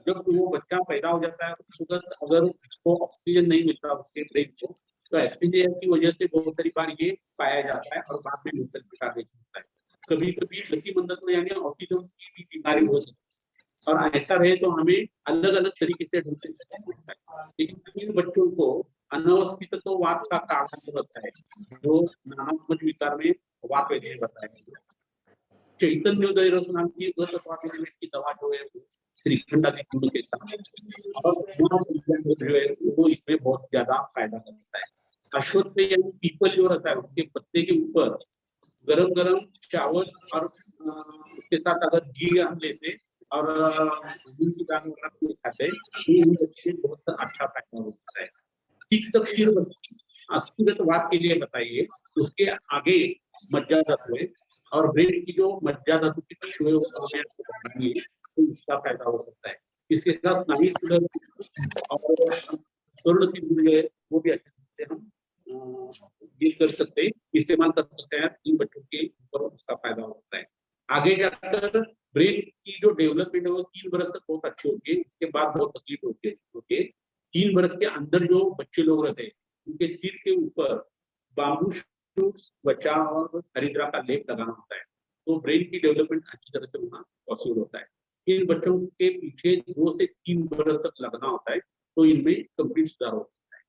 जब वो बच्चा पैदा हो जाता है उस वक्त अगर उसको ऑक्सीजन नहीं मिलता उसके ब्रेन को तो एसपीजीएस की वजह से बहुत सारी बार ये पाया जाता है और बाद में मेंटल रिटार्डेशन होता है। कभी कभी गति मंदत में यानी ऑटिज्म की भी बीमारी हो सकती है और ऐसा रहे तो हमें अलग अलग तरीके से ढूंढते रहना है। लेकिन इन बच्चों को अनावस्थित तो वात का कारण होता है जो नानात्मक विकार में वात वैद्य ने बताया। चैतन्योदय रस नाम की की दवा जो है श्रीखंड आदि गुण के साथ और जो है वो इसमें बहुत ज्यादा फायदा करता है। अश्वत्थ यानी पीपल जो रहता है उसके पत्ते के ऊपर गरम गरम चावल और उसके साथ अगर घी हम लेते और की दाल खाते बहुत अच्छा फायदा होता है। अस्थिगत वात के लिए बताइए, उसके आगे मज्जा धातु है और ब्रेन की जो मज्जा धातु की टिश्यू है तो इसका फायदा हो सकता है। इसके साथ स्नायु और स्वर्ण सिंधु जो है वो भी अच्छे से हम डील कर सकते हैं, इस्तेमाल कर सकते हैं। इन बच्चों के ऊपर उसका फायदा होता है। आगे जाकर ब्रेन की जो डेवलपमेंट है वो 3 बरस तक बहुत अच्छी होती है, इसके बाद बहुत तकलीफ होती है। 3 बरस के अंदर जो बच्चे लोग रहते हैं उनके सिर के ऊपर बाम्बू शूट्स, बचा और हरिद्रा का लेप लगाना होता है, तो ब्रेन की डेवलपमेंट अच्छी तरह से होना पॉसिबल होता है। इन बच्चों के पीछे 2 से 3 बरस तक लगना होता है, तो इनमें कंप्लीट सुधार होता है।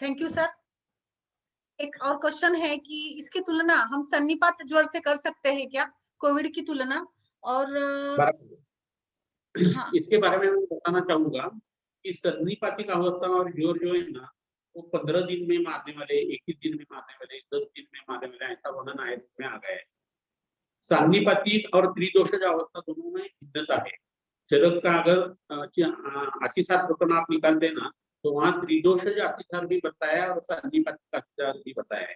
Thank you sir. एक और क्वेश्चन है कि इसकी तुलना हम सन्निपात ज्वर से कर सकते हैं क्या, कोविड की तुलना? और हाँ, इसके बारे में मैं बताना चाहूंगा कि सन्निपातिक अवस्था और ज्वर जो है ना, वो 15 दिन में मारने वाले, 21 दिन में मारने वाले, 10 दिन में मारने वाले, ऐसा वर्णन आयुर्वेद में आ गया है। सन्निपातिक और त्रिदोषज अवस्था दोनों में भिन्नता है। चरक का अगर 80-60% आप निकाल देना तो वहाँ त्रिदोषज अतिसार भी बताया और सन्निपातिक अतिसार भी बताया है।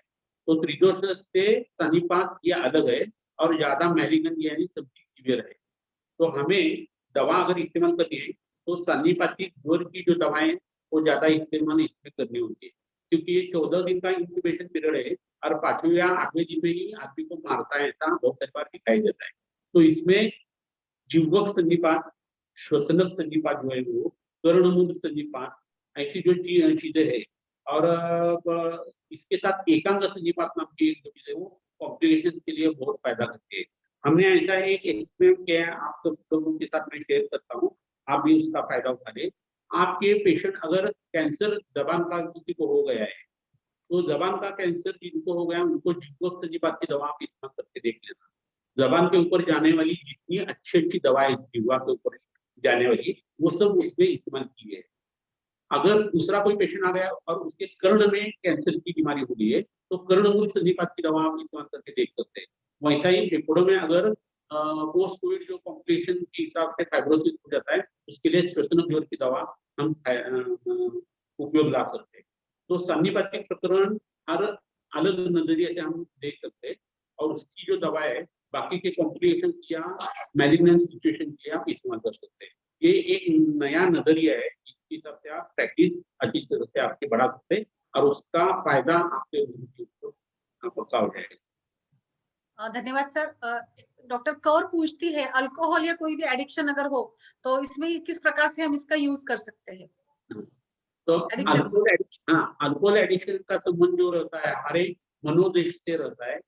तो त्रिदोषज से सन्निपात ये अलग है और ज्यादा मैलिगन यानी सबसे सीवियर है। तो हमें दवा अगर इस्तेमाल करनी है तो सन्निपातिक ज्वर की जो दवाएं वो ज्यादा इस्तेमाल इसमें करनी होती है, क्योंकि ये 14 दिन का इंक्यूबेशन पीरियड है और 5वें या 8वें दिन में ही आदमी को मारता है, ऐसा बहुत सारी बार दिखाई देता है। तो इसमें जीवक सन्निपात, श्वसनक सन्निपात जो है वो, कर्णमुंड सन्निपात, ऐसी जो चीजें है, और इसके साथ एकांग सन्निपात नाम की एक चीज है, वो कॉम्प्लिकेशन के लिए बहुत फायदा करती है। हमने ऐसा एक एक्सपेरिमेंट किया है, आप सब लोगों के साथ मैं शेयर करता हूँ, आप भी उसका फायदा उठा लें। आपके पेशेंट अगर कैंसर जबान का किसी को हो गया है, तो जबान का कैंसर जिनको हो गया उनको जीवक सन्निपात की दवा आप इस्तेमाल करके देख लेना। जबान के ऊपर जाने वाली जितनी अच्छी दवाएं जीवा के ऊपर जाने वाली, वो सब उसमें इस्तेमाल की है। अगर दूसरा कोई पेशेंट आ गया और उसके कर्ण में कैंसर की बीमारी हो गई है, तो कर्णमूल सन्निपात की दवा आप इस्तेमाल करके देख सकते हैं। वैसा ही फेफड़ों में अगर पोस्ट कोविड जो कॉम्प्लिकेशन के हिसाब से फाइब्रोसिस हो जाता है, उसके लिए श्वसन ज्वर की दवा हम उपयोग ला सकते हैं। तो सन्निपातिक प्रकरण हर अलग नजरिए से हम देख सकते हैं और उसकी जो दवा है बाकी के कॉम्प्लिकेशन या मैलिग्नेंट सिचुएशन के लिए आप इस्तेमाल कर सकते हैं। ये एक नया नजरिया है, इसके हिसाब से आप प्रैक्टिस अच्छी तरह से आपके बढ़ा सकते हैं और उसका फायदा आपके पक्का हो जाएगा। धन्यवाद सर। डॉक्टर कौर पूछती है, अल्कोहल या कोई भी एडिक्शन अगर हो तो इसमें किस प्रकार से हम इसका यूज कर सकते हैं? तो अल्कोहल एडिक्शन का संबंध जो रहता है हमारे मनोदेश से रहता है,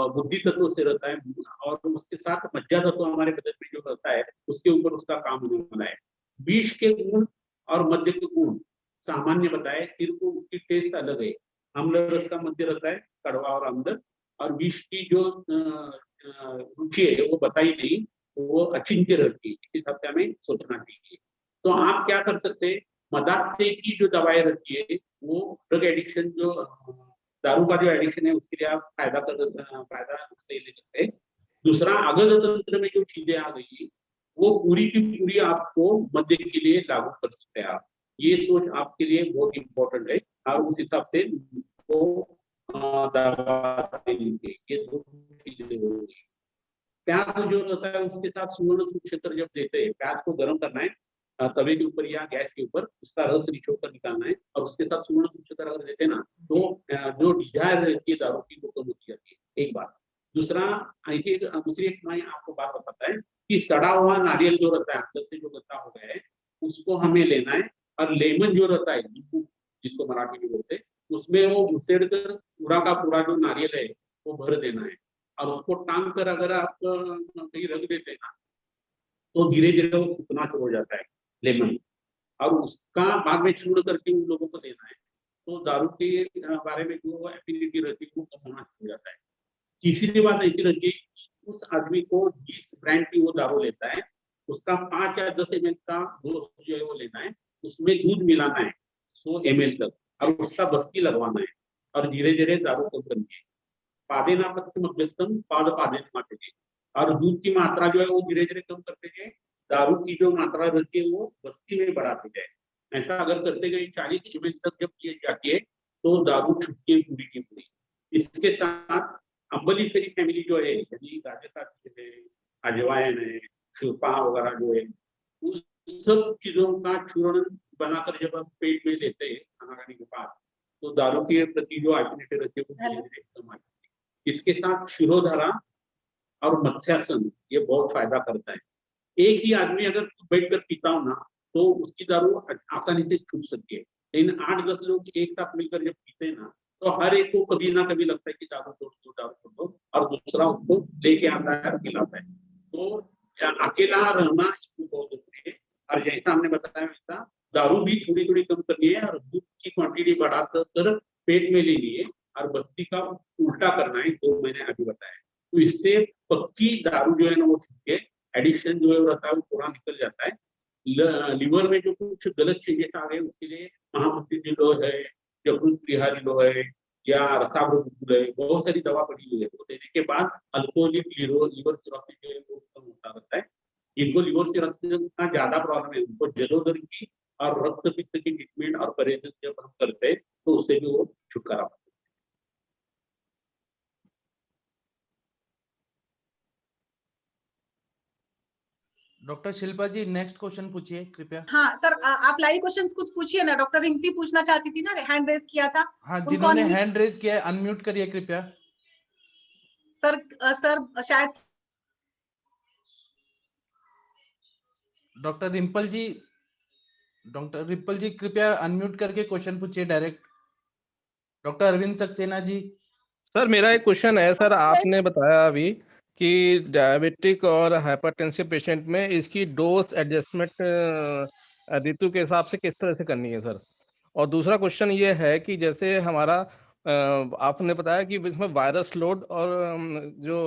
बुद्धि तत्व से रहता है, और उसके साथ मज्जा तत्व हमारे बदन में जो रहता है उसके ऊपर उसका काम होने वाला है। विष के गुण और मध्य के गुण सामान्य बताए, सिर्फ उसकी टेस्ट अलग है। अम्ल रस का मध्य रहता है, कड़वा और अम्ल, और विष की जो रुचि है वो बताई नहीं, वो अचिंत्य रहती है। इस हिसाब से हमें सोचना चाहिए। तो आप क्या कर सकते हैं, मदान्ते की जो दवाएं रहती है वो ड्रग एडिक्शन, जो दारू का जो एडिक्शन है उसके लिए आप फायदा उससे ले सकते हैं। दूसरा, अगध तंत्र में जो चीजें आ गई वो पूरी की पूरी आपको मध्य के लिए लागू कर सकते हैं आप। ये सोच आपके लिए बहुत इंपॉर्टेंट है और उस हिसाब से वो दवा देंगे। ये 2 चीजें होंगी। प्याज जो रहता है उसके साथ सुवर्ण सूक्ष्म जब देते हैं, प्याज को गर्म करना है तवे के ऊपर या गैस के ऊपर, उसका रस निचोड़ कर निकालना है और उसके साथ सुवर्ण सूक्ष्म अगर देते हैं ना, तो जो डिजायर रहती है दारू की वो कम होती जाती है। एक बात। दूसरा, ऐसी दूसरी एक मैं आपको बात बताता है कि सड़ा हुआ नारियल जो रहता है, अंदर से जो गत्ता हो गया है, उसको हमें लेना है और लेमन जो रहता है, जिसको मराठी में बोलते हैं, उसमें वो घुसेड़ कर पूरा का पूरा जो नारियल है वो भर देना है और उसको टांग कर अगर आप कहीं रख देते हैं ना, तो धीरे धीरे वो सूखना शुरू हो जाता है लेमन, और उसका बाद में चूड़ करके उन लोगों को देना है। तो दारू के बारे में जो एफिनिटी रहती है वो कम होना शुरू हो जाता है। तीसरी बात ऐसी रहती है, उस आदमी को जिस ब्रांड की वो दारू लेता है उसका 5 या 10 ml का डोज जो है वो लेना है, उसमें दूध मिलाना है 100 ml तक और उसका बस्ती लगवाना है और धीरे धीरे दारू कम करनी है। पादेनापत्य मध्यस्थम पाद पादेन माटे, और दूध की मात्रा जो है वो धीरे धीरे कम करते गए, दारू की जो मात्रा रहती है वो बस्ती में बढ़ाते जाए। ऐसा अगर करते गए 40 ml तक जब किए जाती है तो दारू छुटती है पूरी की पूरी। इसके साथ अम्बलीफेरी फैमिली जो है, यानी गाजर है, अजवाइन है, शिल्पा वगैरह जो है, उस सब चीजों का चूर्ण बनाकर जब आप पेट में लेते हैं खाना खाने के बाद, तो दारू के प्रति जो एफिनिटी रहती है वो धीरे धीरे कम आती है। इसके साथ शिरोधारा और मत्स्यासन ये बहुत फायदा करता है। एक ही आदमी अगर बैठ कर पीता हो ना तो उसकी दारू आसानी से छूट सकती है, लेकिन 8-10 लोग एक साथ मिलकर जब पीते हैं ना तो हर एक को कभी ना कभी लगता है कि दारू छोड़ दो, दारू छोड़ दो, और दूसरा उसको लेके आता है, खिलाता है। तो अकेला रहना इसमें बहुत जरूरी है। और जैसा हमने बताया वैसा दारू भी थोड़ी थोड़ी कम करनी है और दूध की क्वांटिटी बढ़ाकर पेट में लेनी है, और बस्ती का उल्टा करना है, जो मैंने अभी बताया। तो इससे पक्की दारू जो है ना वो छूट के एडिक्शन जो है वो रहता है वो थोड़ा निकल जाता है। लिवर में जो कुछ गलत चेंजेस आ गए उसके लिए महामंत्री लो है, जगरूप बिहारी लो है, या रसाबुल है, बहुत सारी दवा पड़ी हुई है। वो देने के बाद अल्कोहलिक लिवर सिरोसिस जो है वो कम होता रहता है। जिनको लिवर सिरोसिस का ज्यादा प्रॉब्लम है उनको जलोदर की और रक्त पित्त की ट्रीटमेंट और परहेज जब हम करते हैं तो उससे भी वो छुटकारा पाते हैं। डॉक्टर शिल्पा जी नेक्स्ट क्वेश्चन पूछिए कृपया। हाँ सर, आप लाइव क्वेश्चंस कुछ पूछिए ना। डॉक्टर रिंकी पूछना चाहती थी ना, हैंड रेज किया था। हाँ, उनको जिन्होंने unmute- हैंड रेज किया है अनम्यूट करिए कृपया। सर शायद डॉक्टर रिम्पल जी कृपया अनम्यूट करके क्वेश्चन पूछिए direct. Doctor Arvind Saxena ji. Sir मेरा एक क्वेश्चन है सर, आपने बताया अभी कि डायबिटिक और हाइपरटेंसिव पेशेंट में इसकी डोज एडजस्टमेंट ऋतु के हिसाब से किस तरह से करनी है सर। और दूसरा क्वेश्चन ये है कि जैसे हमारा आपने बताया कि इसमें वायरस लोड और जो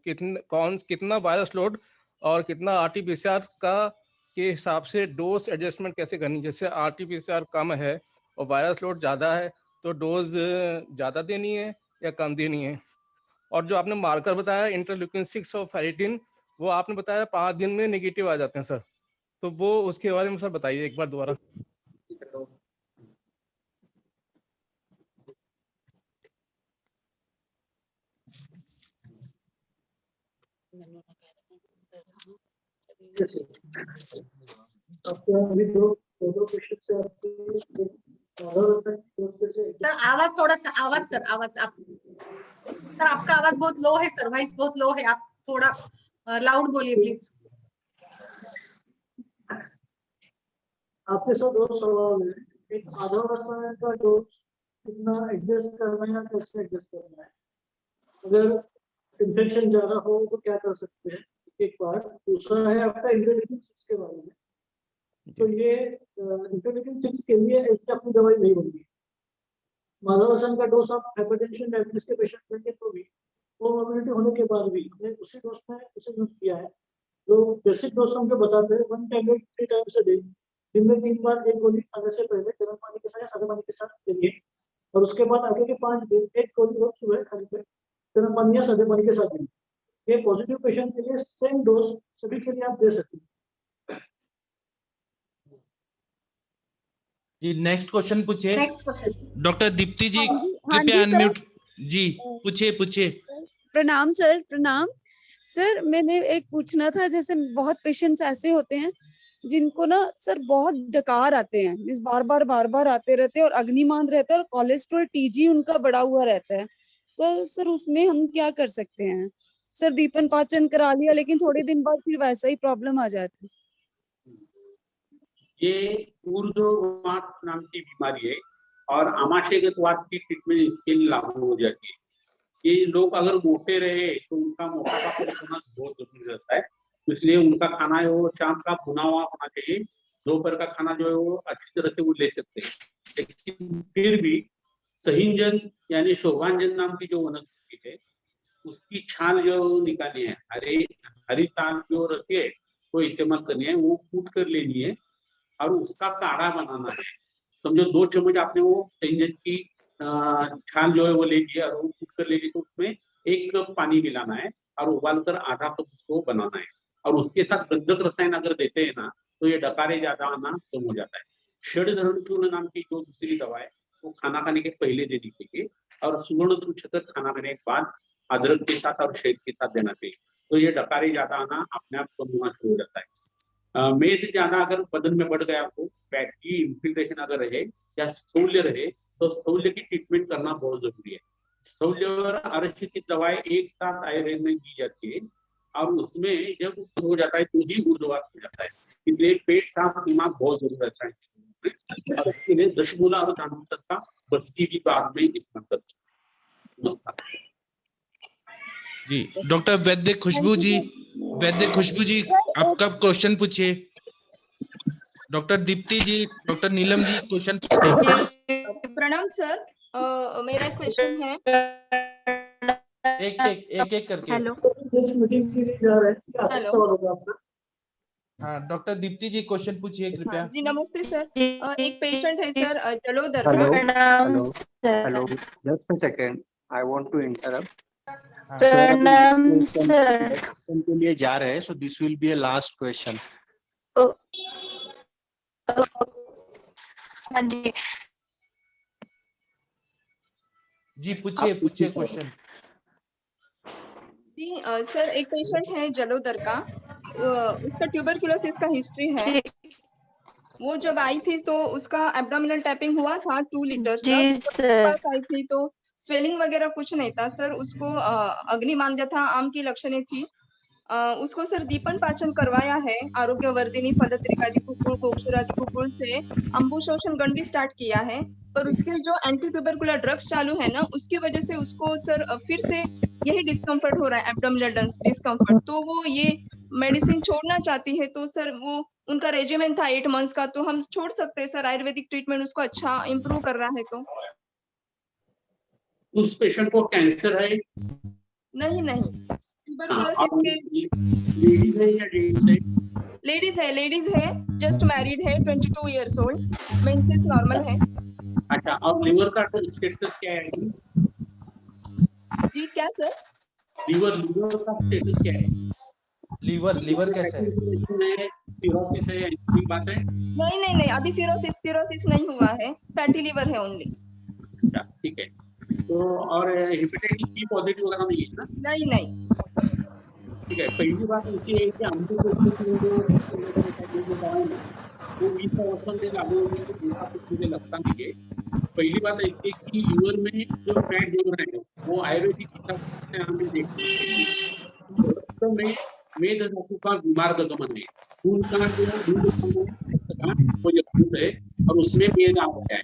कितना वायरस लोड और कितना आरटीपीसीआर का के हिसाब से डोज एडजस्टमेंट कैसे करनी। जैसे आरटीपीसीआर कम है और वायरस लोड ज़्यादा है तो डोज ज़्यादा देनी है या कम देनी है। और जो आपने मार्कर बताया इंटरल्यूकिन 6 और फेरिटिन, वो आपने बताया 5 दिन में नेगेटिव आ जाते हैं सर, तो वो उसके बारे में सर बताइए एक बार दोबारा। सर आवाज थोड़ा सा आवाज सर आपका आवाज बहुत लो है सर, वॉइस बहुत लो है, आप थोड़ा लाउड बोलिए प्लीज। आपके साथ दो सवाल है। एक आधा रसायन का डोज कितना एडजस्ट करना है या कैसे एडजस्ट करना है, अगर इन्फेक्शन ज्यादा हो तो क्या कर सकते हैं, एक बार। दूसरा है आपका इंटरल्यूकिन 6 के बारे में। तो ये इंटरल्यूकिन 6 के लिए ऐसी अपनी दवाई नहीं होगी। माधव रसायन का डोज आप हाइपरटेंशन डायबिटीज के पेशेंट लेंगे तो भी कोमोर्बिडिटी होने के बाद भी हमने उसी डोज में उसे यूज किया है। जो बेसिक डोज हम जो बताते हैं 1 टैबलेट 3 टाइम्स अ डे, दिन में 3 बार एक गोली खाने से पहले गर्म पानी के साथ या सादे पानी के साथ लेंगे, और उसके बाद आगे के 5 दिन एक गोली रोज सुबह खाने पे गर्म पानी या सादे पानी के साथ लेंगे। ये पॉजिटिव पेशेंट के लिए सेम डोज सभी के लिए आप दे सकते हैं। जी नेक्स्ट क्वेश्चन पूछिए। नेक्स्ट क्वेश्चन डॉक्टर दीप्ति जी हाँ कृपया जी सर। अनम्यूट। जी पूछिए। प्रणाम सर, प्रणाम सर। मैंने एक पूछना था, जैसे बहुत पेशेंट्स ऐसे होते हैं जिनको ना सर बहुत डकार आते हैं, इस बार बार आते रहते हैं और अग्निमान रहता है और कोलेस्ट्रॉल टीजी उनका बढ़ा हुआ रहता है, तो सर उसमें हम क्या कर सकते हैं। सर दीपन पाचन करा लिया लेकिन थोड़े दिन बाद फिर वैसा ही प्रॉब्लम आ जाती है। ये ऊर्ध्ववात नाम की बीमारी है और आमाशयगत वात की ट्रीटमेंट इसके लिए लागू हो जाती है। ये लोग अगर मोटे रहे तो उनका मोटापा कम होना बहुत जरूरी रहता है, इसलिए उनका खाना है वो शाम का भुना हुआ होना चाहिए। दोपहर का खाना जो है वो अच्छी तरह से वो ले सकते हैं, लेकिन फिर भी सहिंजन यानी शोभांजन नाम की जो वनस्पति है उसकी छाल जो निकालनी है, हरी छाल जो रहती है वो इस्तेमाल करनी है, वो कूट कर लेनी है और उसका काढ़ा बनाना है। समझो 2 चम्मच आपने वो सहिंजन की छाल जो है वो ले लिया और वो कूट कर ले ली, तो उसमें 1 कप पानी मिलाना है और उबालकर आधा कप उसको बनाना है। और उसके साथ गंधक रसायन अगर देते हैं ना तो ये डकारे ज्यादा आना कम हो जाता है। षडधरण चूर्ण नाम की जो दूसरी दवा है वो खाना खाने के पहले देनी चाहिए, और सुवर्ण सूचक खाना खाने के बाद अदरक के साथ और शहद के साथ देना चाहिए, तो ये डकारे ज्यादा आना अपने आप कम होना शुरू हो जाता है। मेद ज्यादा अगर बदन में बढ़ गया तो फैट की इन्फिल्ट्रेशन अगर रहे या स्थूल्य रहे तो स्थूल्य की ट्रीटमेंट करना बहुत जरूरी है। स्थूल्य और आरक्षित दवाएं एक साथ आयुर्वेद में दी जाती है। और उसमें जब हो जाता है तो ही ऊर्ध्ववात हो जाता है। इसलिए पेट साफ होना बहुत जरूरी रहता है और इसके लिए दशमूला और धानुतक का बस्ती भी बाद में इस्तेमाल करते हैं। नमस्कार जी। डॉक्टर वैद्य खुशबू जी, आपका क्वेश्चन पूछिए। डॉक्टर दीप्ति जी, डॉक्टर नीलम जी क्वेश्चन पूछिए। प्रणाम सर, मेरा क्वेश्चन है। एक करके। हेलो। नेक्स्ट मीटिंग के लिए जा रहे हैं, क्या हेलो। सवाल होगा आपका? हाँ, डॉक्टर दीप्ति जी क्वेश्चन पूछिए कृपया। जी नमस्ते सर, एक पेशेंट है सर जलोदर का। Hello, just a second, I want to interrupt. प्रणाम सर। के लिए जा रहे हैं, so this will be a last question. हाँ जी जी पूछिए क्वेश्चन। जी सर, एक पेशेंट है जलोदर का, उसका ट्यूबरकुलोसिस का हिस्ट्री है। वो जब आई थी तो उसका एब्डोमिनल टैपिंग हुआ था 2 लीटर्स जी तक। सर। पास आई थी तो स्वेलिंग वगैरह कुछ नहीं था सर। उसको अग्निमांद्य था, आम की लक्षणें थी। उसको सर दीपन पाचन करवाया है, आरोग्यवर्धिनी फलत्रिकादि कुकुल गोक्षरादि कुकुल से अंबुशोषण गण भी स्टार्ट किया है। पर उसके जो एंटी ट्यूबरकुलर ड्रग्स चालू है ना, उसकी वजह से उसको सर फिर से यही डिस्कम्फर्ट हो रहा है, एब्डोमिनल डिस्कम्फर्ट। तो वो ये मेडिसिन छोड़ना चाहती है। तो सर वो उनका रेजिमेंट था 8 मंथ्स का, तो हम छोड़ सकते हैं सर? आयुर्वेदिक ट्रीटमेंट उसको अच्छा इम्प्रूव कर रहा है तो? उस पेशेंट को कैंसर है? नहीं, ट्यूबरकुलोसिस के लेडीज है या जेंट्स है? लेडीज है, जस्ट मैरिड है, 22 इयर्स ओल्ड, मेंसेस नॉर्मल है। अच्छा, और लिवर का स्टेटस क्या है? जी क्या सर? लिवर का स्टेटस क्या है? लीवर कैसा है? सिरोसिस है, ऐसी बात है? नहीं, अभी सिरोसिस नहीं हुआ है, फैटी लिवर है ओनली। अच्छा, ठीक है। तो और हेपेटाइटिस बी पॉजिटिव वगैरह नहीं है ना? नहीं। ठीक है। पहली बात ये है कि हमको वो 20 वर्षों से लागू होने के ऐसा कुछ मुझे लगता नहीं है। पहली बात ऐसी है कि लीवर में जो फैट जो है वो आयुर्वेदिक हिसाब से हमें देखते हैं रक्त में मेद धातु का विमार्गगमन है। खून का जो वो यकृत है और उसमें मेद आ गया है।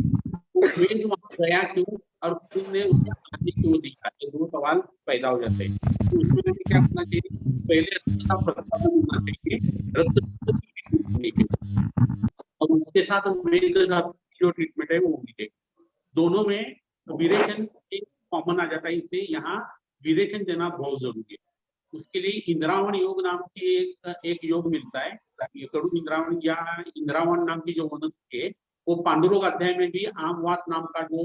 तो मेद वहां गया क्यों और खून ने उसका आने क्यों दिखा, ये 2 सवाल पैदा हो जाते हैं। तो उसमें हमें क्या करना चाहिए? पहले रक्त का प्रस्ताव होना चाहिए, रक्त होनी चाहिए और उसके साथ मेद धातु की जो ट्रीटमेंट है वो होनी चाहिए। दोनों में विरेचन कॉमन आ जाता है, इसलिए यहाँ विरेचन देना बहुत जरूरी है। उसके लिए इंद्रावण योग नाम की एक योग मिलता है। ये कड़ू इंद्रावण या इंद्रावण नाम की जो वनस्पति है वो पांडुरोग अध्याय में भी आमवात नाम का जो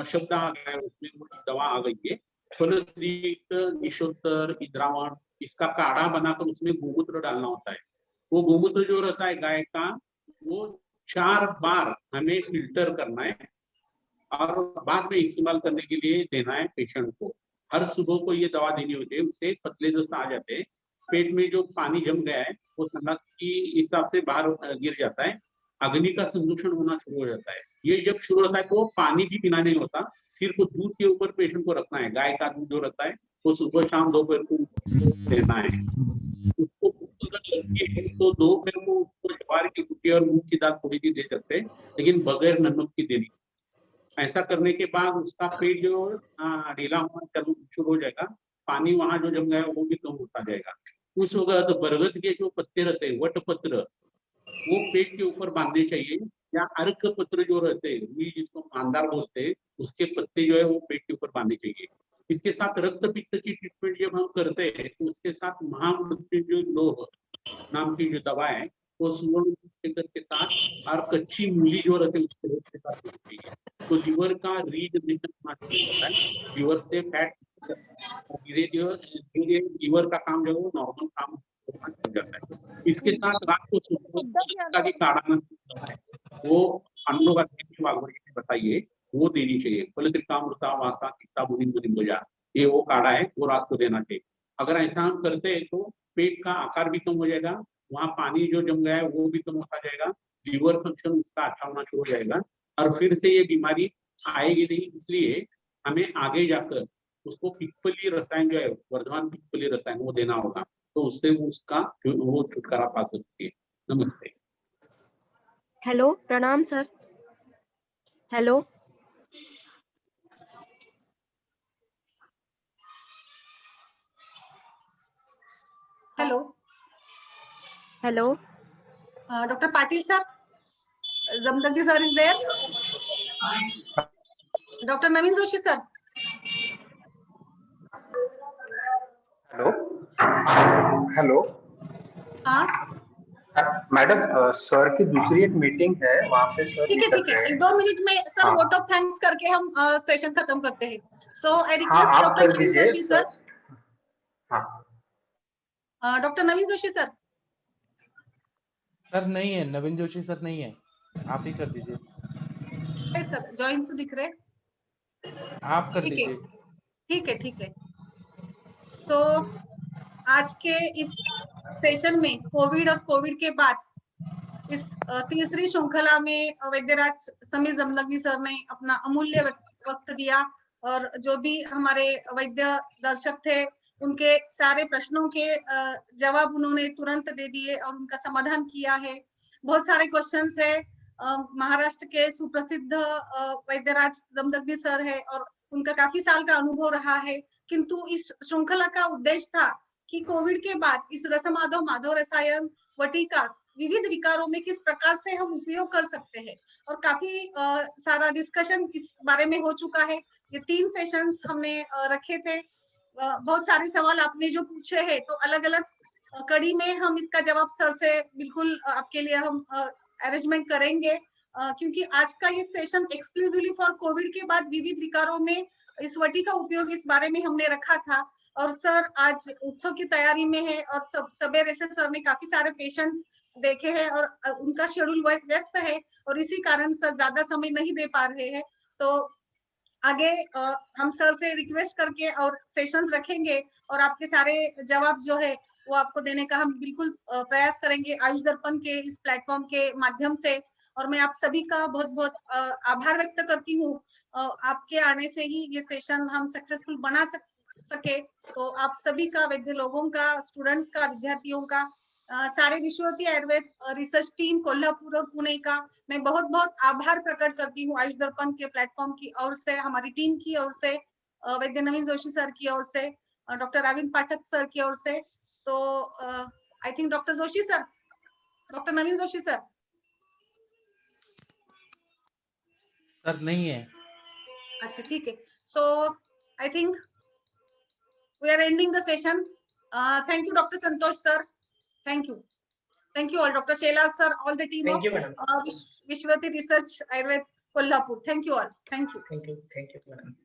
शब्द आ गया है, उसमें वो दवा आ गई है। फलत्रिक, निशोत्तर, इंद्रावण, इसका काढ़ा बनाकर उसमें गोमूत्र डालना होता है। वो गोमूत्र जो रहता है गाय का, वो 4 बार हमें फिल्टर करना है और बाद में इस्तेमाल करने के लिए देना है पेशेंट को। हर सुबह को ये दवा देनी होती है, उससे पतले दस्त आ जाते हैं। पेट में जो पानी जम गया है वो संघात की हिसाब से बाहर गिर जाता है, अग्नि का संदूषण होना शुरू हो जाता है। ये जब शुरू होता है तो पानी भी पीना नहीं होता, सिर्फ दूध के ऊपर पेशेंट को रखना है। गाय का दूध जो रहता है वो सुबह शाम दोपहर को देना है। उसको तो दोपहर को उसको ज्वार की रोटी और मूंग की दाल थोड़ी सी दे सकते हैं, लेकिन बगैर नमक की देनी। ऐसा करने के बाद उसका पेट जो ढीला होना शुरू हो जाएगा, पानी वहां जो जम गया वो भी कम होता जाएगा। उस वक्त बरगद के जो पत्ते रहते हैं, वट पत्र, वो पेट के ऊपर बांधने चाहिए, या अर्क पत्र जो रहते हैं, रुई जिसको मांदार बोलते हैं, उसके पत्ते जो है वो पेट के ऊपर बांधने चाहिए। इसके साथ रक्त पित्त की ट्रीटमेंट जब हम करते हैं तो उसके साथ महामृत्युंजय लोह नाम की जो दवा है वो सुवर्ण के साथ और कच्ची मूली जो रहती है उसके साथ होनी चाहिए। तो लीवर का रीजनरेशन होता है, लीवर से फैट धीरे धीरे लीवर का काम जो है वो नॉर्मल काम हो जाता है। इसके साथ रात को का भी काढ़ा है वो पांडुरोग ने बताइए, वो देनी चाहिए। फलत्रिकामृता वासा किता बुनिंबजा, ये वो काढ़ा है, वो रात को देना चाहिए। अगर ऐसा हम करते हैं तो पेट का आकार भी कम हो जाएगा, वहाँ पानी जो जम गया है वो भी कम होता जाएगा, लीवर फंक्शन उसका अच्छा होना शुरू हो जाएगा और फिर से ये बीमारी आएगी नहीं। इसलिए हमें आगे जाकर उसको पिप्पली रसायन जो है, वर्धमान पिप्पली रसायन, वो देना होगा, तो उससे उसका वो छुटकारा पा सकती है। नमस्ते। हेलो, प्रणाम sir. Hello, hello hello, doctor Patil sir, Jamadagni sir is there, doctor Naveen Joshi sir. Hello hello हाँ मैडम, सर की दूसरी एक मीटिंग है, वहाँ पे सर ठीक है निकल ठीक है, रहे हैं। 1-2 मिनट में सर हाँ। वोट ऑफ थैंक्स करके हम सेशन खत्म करते हैं। सो आई हाँ, रिक्वेस्ट आप डॉक्टर कर नवीन दीजिए जोशी सर। हाँ। Doctor Naveen Joshi sir. Sir नहीं है, नवीन जोशी सर नहीं है, आप ही कर दीजिए। सर ज्वाइन तो दिख रहे, आप कर ठीक है दीजिए। ठीक है ठीक है। सो आज के इस सेशन में कोविड और कोविड के बाद इस तीसरी श्रृंखला में वैद्यराज समीर जमदग्नी सर ने अपना अमूल्य वक्त दिया, और जो भी हमारे वैद्य दर्शक थे उनके सारे प्रश्नों के जवाब उन्होंने तुरंत दे दिए और उनका समाधान किया है। बहुत सारे क्वेश्चंस है, महाराष्ट्र के सुप्रसिद्ध वैद्यराज जमदग्नी सर है और उनका काफी साल का अनुभव रहा है, किंतु इस श्रृंखला का उद्देश्य था कि कोविड के बाद इस रसमाधव माधव रसायन वटिका विविध विकारों में किस प्रकार से हम उपयोग कर सकते हैं, और काफी सारा डिस्कशन इस बारे में हो चुका है। ये 3 सेशंस हमने रखे थे। बहुत सारे सवाल आपने जो पूछे हैं, तो अलग अलग कड़ी में हम इसका जवाब सर से बिल्कुल आपके लिए हम अरेंजमेंट करेंगे, क्योंकि आज का ये सेशन एक्सक्लूसिवली फॉर कोविड के बाद विविध विकारों में इस वटी का उपयोग इस बारे में हमने रखा था। और सर आज उत्सव की तैयारी में है और सवेरे से सर ने काफी सारे पेशेंट्स देखे हैं और उनका शेड्यूल व्यस्त है और इसी कारण सर ज्यादा समय नहीं दे पा रहे हैं। तो आगे हम सर से रिक्वेस्ट करके और सेशंस रखेंगे और आपके सारे जवाब जो है वो आपको देने का हम बिल्कुल प्रयास करेंगे आयुष दर्पण के इस प्लेटफॉर्म के माध्यम से। और मैं आप सभी का बहुत बहुत आभार व्यक्त करती हूँ, आपके आने से ही ये सेशन हम सक्सेसफुल बना सके। तो आप सभी का, वैद्य लोगों का, स्टूडेंट्स का, विद्यार्थियों का, सारे विश्ववर्ती आयुर्वेद रिसर्च टीम कोल्हापुर और पुणे का मैं बहुत बहुत आभार प्रकट करती हूँ आयुष दर्पण के प्लेटफॉर्म की ओर से, हमारी टीम की ओर से, वैद्य नवीन जोशी सर की ओर से, डॉक्टर अरविंद पाठक सर की ओर से। तो I think doctor Joshi sir, doctor Naveen Joshi sir. Sir नहीं है। अच्छा ठीक है, so I think we are ending the session. Thank you doctor Santosh sir, thank you, thank you all, Dr. Shailas sir, all the team Thank of you, madam. Vishwati Research Ayurved Kolhapur, thank you all, thank you. Thank you, madam.